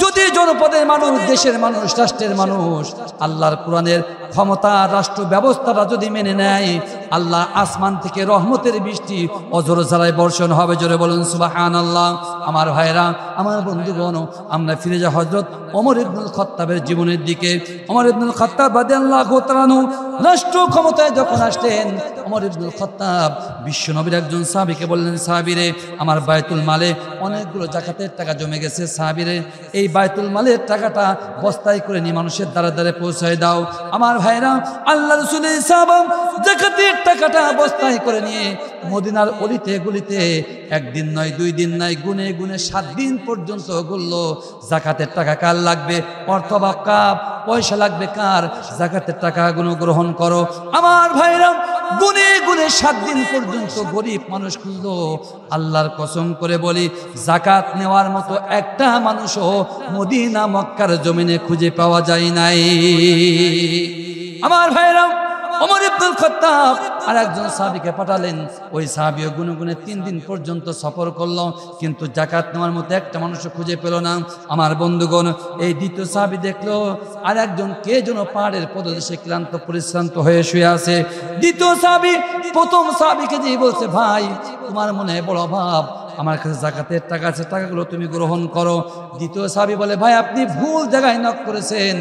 যদি জনপদের মানুষ, দেশের মানুষ, রাষ্ট্রের মানুষ আল্লাহর কোরআনের ক্ষমতা, রাষ্ট্র ব্যবস্থাটা যদি মেনে নেয়, আল্লাহ আসমান থেকে রহমতের বৃষ্টি অজর ঝরায় বর্ষণ হবে। জোরে বলুন সুবহানাল্লাহ। আমার ভাইরা, আমার বন্ধুগণ, আমরা ফিরে যাই হযরত ওমর ইবনুল খাত্তাবের জীবনের দিকে। ওমর ইবনুল খাত্তাব রাদিয়াল্লাহু তাআলা আনহু রাষ্ট্র ক্ষমতায় যখন আসলেন, ওমর ইবনুল খাত্তাব বিশ্বনবীর একজন সাহাবীকে বললেন, সাহাবীরে, আমার বায়তুল মালে অনেকগুলো জাকাতের টাকা জমে গেছে, সাহাবীরে এই বায়তুল মালের টাকাটা বস্তায় করে নিয়ে মানুষের দ্বারে দ্বারে পৌঁছায় দাও। আমার ভাইরা, আল্লাহ রাসূলের সাহাবা জাকাতের টাকাটা বস্তায় করে নিয়ে মদিনার অলিতে গলিতে একদিন নয়, 2 দিন নয়, গুনে গুনে 7 দিন পর্যন্ত গুনলো জাকাতের টাকা কার লাগবে, অর্থ বা পয়সা লাগবে কার, জাকাতের টাকাগুলো গ্রহণ করো। আমার ভাইরা, গুনে গুনে 7 দিন পর্যন্ত গরিব মানুষ খুঁজলো। আল্লাহর কসম করে বলি, জাকাত নেওয়ার মতো একটা মানুষও মদিনা মক্কার জমিনে খুঁজে পাওয়া যায় নাই। আমার ভাইরা, ওমর ইবনুল খাত্তাব আর একজন সাহাবীকে পাঠালেন। ওই সাহাবীও গুনে গুনে 3 দিন পর্যন্ত সফর করলো, কিন্তু জাকাত নেওয়ার মতো একটা মানুষও খুঁজে পেল না। আমার বন্ধুগণ, এই দ্বিতীয় সাহাবী দেখলো আর একজন কে যেন পাহাড়ের পদদেশে ক্লান্ত পরিশ্রান্ত হয়ে শুয়ে আছে। দ্বিতীয় সাহাবী প্রথম সাহাবীকে দিয়ে বলছে, ভাই, তোমার মনে বড় অভাব, আমার কাছে জাকাতের টাকা আছে, টাকাগুলো তুমি গ্রহণ করো। দ্বিতীয় সাহাবী বলে, ভাই, আপনি ভুল জায়গায় নক করেছেন,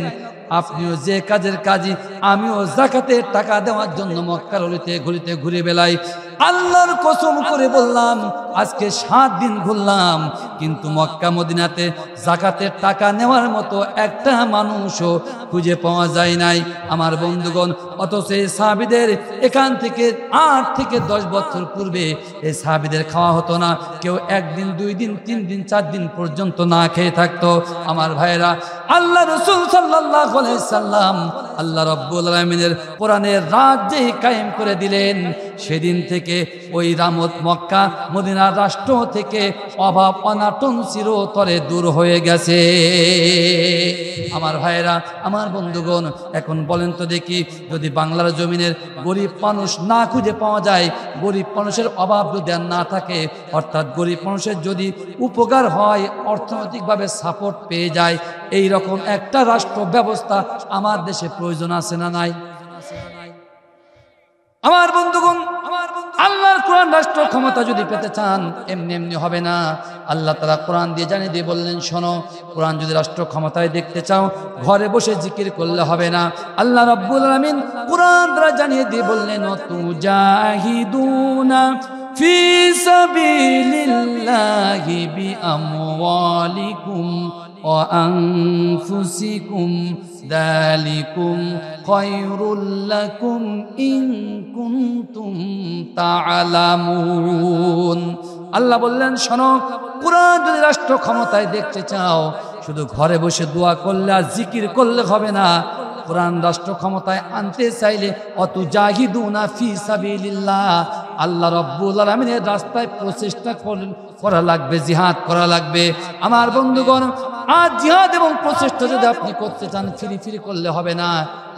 আপনিও যে কাজের কাজী, আমিও জাকাতের টাকা দেওয়ার জন্য মক্কার অলিতে গলিতে ঘুরে বেড়াই। আল্লাহর কসম করে বললাম, আজকে 7 দিন ঘুরলাম, কিন্তু মক্কা মদিনাতে জাকাতের টাকা নেওয়ার মতো একটা মানুষও খুঁজে পাওয়া যায় নাই। আমার বন্ধুগণ, অথচ এই সাহাবীদের এখান থেকে 8 থেকে 10 বছর পূর্বে এই সাহাবীদের খাওয়া হতো না। কেউ 1 দিন, 2 দিন, 3 দিন, 4 দিন পর্যন্ত না খেয়ে থাকতো। আমার ভাইয়েরা, আল্লাহ রাসূল সাল্লাল্লাহু আলাইহি সাল্লাম আল্লাহ রাব্বুল আলামিনের কোরআনের রাজ্য কায়েম করে দিলেন। সেদিন থেকে ওই রামত মক্কা মদিনার রাষ্ট্র থেকে অভাব অনাটন চিরতরে দূর হয়ে গেছে। আমার ভাইয়েরা, আমার বন্ধুগণ, এখন বলেন তো দেখি, যদি বাংলার জমিনের গরিব মানুষ না খুঁজে পাওয়া যায়, গরিব মানুষের অভাব যদি আর না থাকে, অর্থাৎ গরিব মানুষের যদি উপকার হয়, অর্থনৈতিকভাবে সাপোর্ট পেয়ে যায়, এই রকম একটা রাষ্ট্র ব্যবস্থা আমার দেশে প্রয়োজন আছে না নাই? আমার বন্ধুগণ, আল্লাহর কোরআন রাষ্ট্র ক্ষমতা যদি পেতে চান, এমনি এমনি হবে না। আল্লাহ তাআলা কোরআন দিয়ে জানিয়ে দিয়ে বললেন, শোনো, কোরআন যদি রাষ্ট্র ক্ষমতায় দেখতে চাও, ঘরে বসে জিকির করলে হবে না। আল্লাহ রাব্বুল আলামিন কোরআন দ্বারা জানিয়ে দিয়ে বললেন, তুজাহিদুনা ফি সাবিলিল্লাহি বিআমওয়ালিকুম ওয়া আনফুসিকুম যালিকুম খায়রুল লাকুম ইন কুনতুম তা'লামুন। আল্লাহ বললেন, শোনো, কোরআন যদি রাষ্ট্র ক্ষমতায় দেখতে চাও, শুধু ঘরে বসে দোয়া করলে আর জিকির করলে হবে না। কোরআন রাষ্ট্র ক্ষমতায় আনতে চাইলে অতুজাহিদুনা ফি সাবিলিল্লাহ, আল্লাহ রাব্বুল আলামিনের রাস্তায় প্রচেষ্টা করা লাগবে, জিহাদ করা লাগবে। আমার বন্ধুগণ, আর জিহাদ এবং প্রচেষ্টা যদি আপনি করতে চান, ফিরি ফিরি করলে হবে না,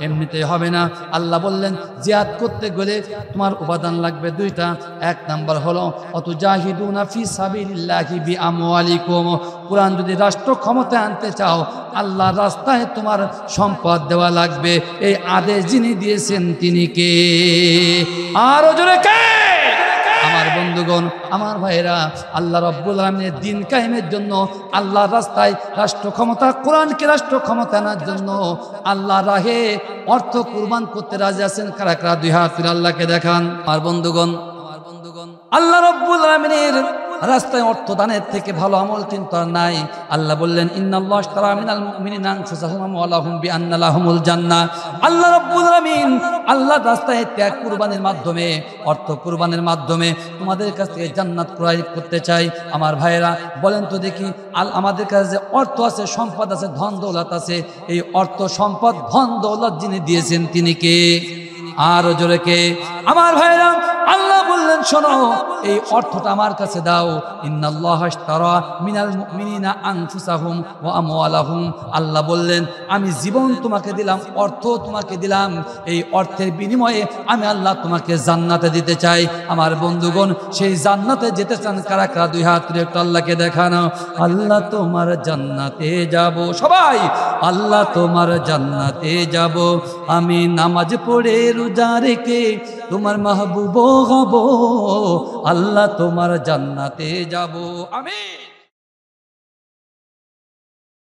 এমনিতেই হবে না। আল্লাহ বললেন, জিহাদ করতে গেলে তোমার উপাদান লাগবে 2টা। 1 নাম্বার হলো অতুজাহিদুনা ফি সাবিলিল্লাহি বিআমওয়ালিকুম। কোরআন যদি রাষ্ট্র ক্ষমতায় আনতে চাও, আল্লাহর রাস্তায় তোমার সম্পদ দেওয়া লাগবে। এই আদেশ যিনি দিয়েছেন তিনি কে? আরো জোরে কে? আমার বন্ধুগণ, আমার ভাইরা, আল্লাহ রাব্বুল আলামিনের দ্বীন কায়েমের জন্য, আল্লাহর রাস্তায় রাষ্ট্র ক্ষমতা, কোরআনকে রাষ্ট্র ক্ষমতা আনার জন্য আল্লাহর রাহে অর্থ কুরবান করতে রাজি আছেন কারা কারা? 2 হাত তুলে আল্লাহকে দেখান। আমার বন্ধুগণ, আল্লাহ রাব্বুল আলামিনের রাস্তায় অর্থ দানের থেকে ভালো আমল কিন্তু আর নাই। আল্লাহ বললেন, ইন্নাল্লাহা আশতারা মিনাল মুমিনিনা আনফুসাহুম ওয়া আমওয়ালাহুম বিআন্না লাহুমুল জান্নাহ। আল্লাহ রাব্বুল আলামিন আল্লাহর রাস্তায় ত্যাগ কুরবানির মাধ্যমে, অর্থ কুরবানির মাধ্যমে তোমাদের কাছ থেকে জান্নাত ক্রয় করতে চাই। আমার ভাইয়েরা, বলেন তো দেখি, আমাদের কাছে যে অর্থ আছে, সম্পদ আছে, ধন দৌলত আছে, এই অর্থ সম্পদ ধন দৌলত যিনি দিয়েছেন তিনি কে? আরো জোরে কে? আমার ভাইয়েরা, আল্লাহ বললেন, শোনো এই অর্থটা আমার কাছে দাও। ইন্নাল্লাহা আশতারা মিনাল মুমিনিনা আনফুসাহুম ওয়া আমওয়ালাহুম, আল্লাহ বললেন আমি জীবন তোমাকে দিলাম, অর্থ তোমাকে দিলাম, এই অর্থের বিনিময়ে আমি আল্লাহ তোমাকে জান্নাতে দিতে চাই। আমার বন্ধুগণ, সেই জান্নাতে যেতে চান কারা কারা? দুই হাত তুলে একটু আল্লাহকে দেখানো। আল্লাহ তোমার জান্নাতে যাব, সবাই আল্লাহ তোমার জান্নাতে যাব, আমি নামাজ পড়ে রোজা রেখে তোমার মাহবুব হব, আল্লাহ তোমার জান্নাতে যাব। আমিন।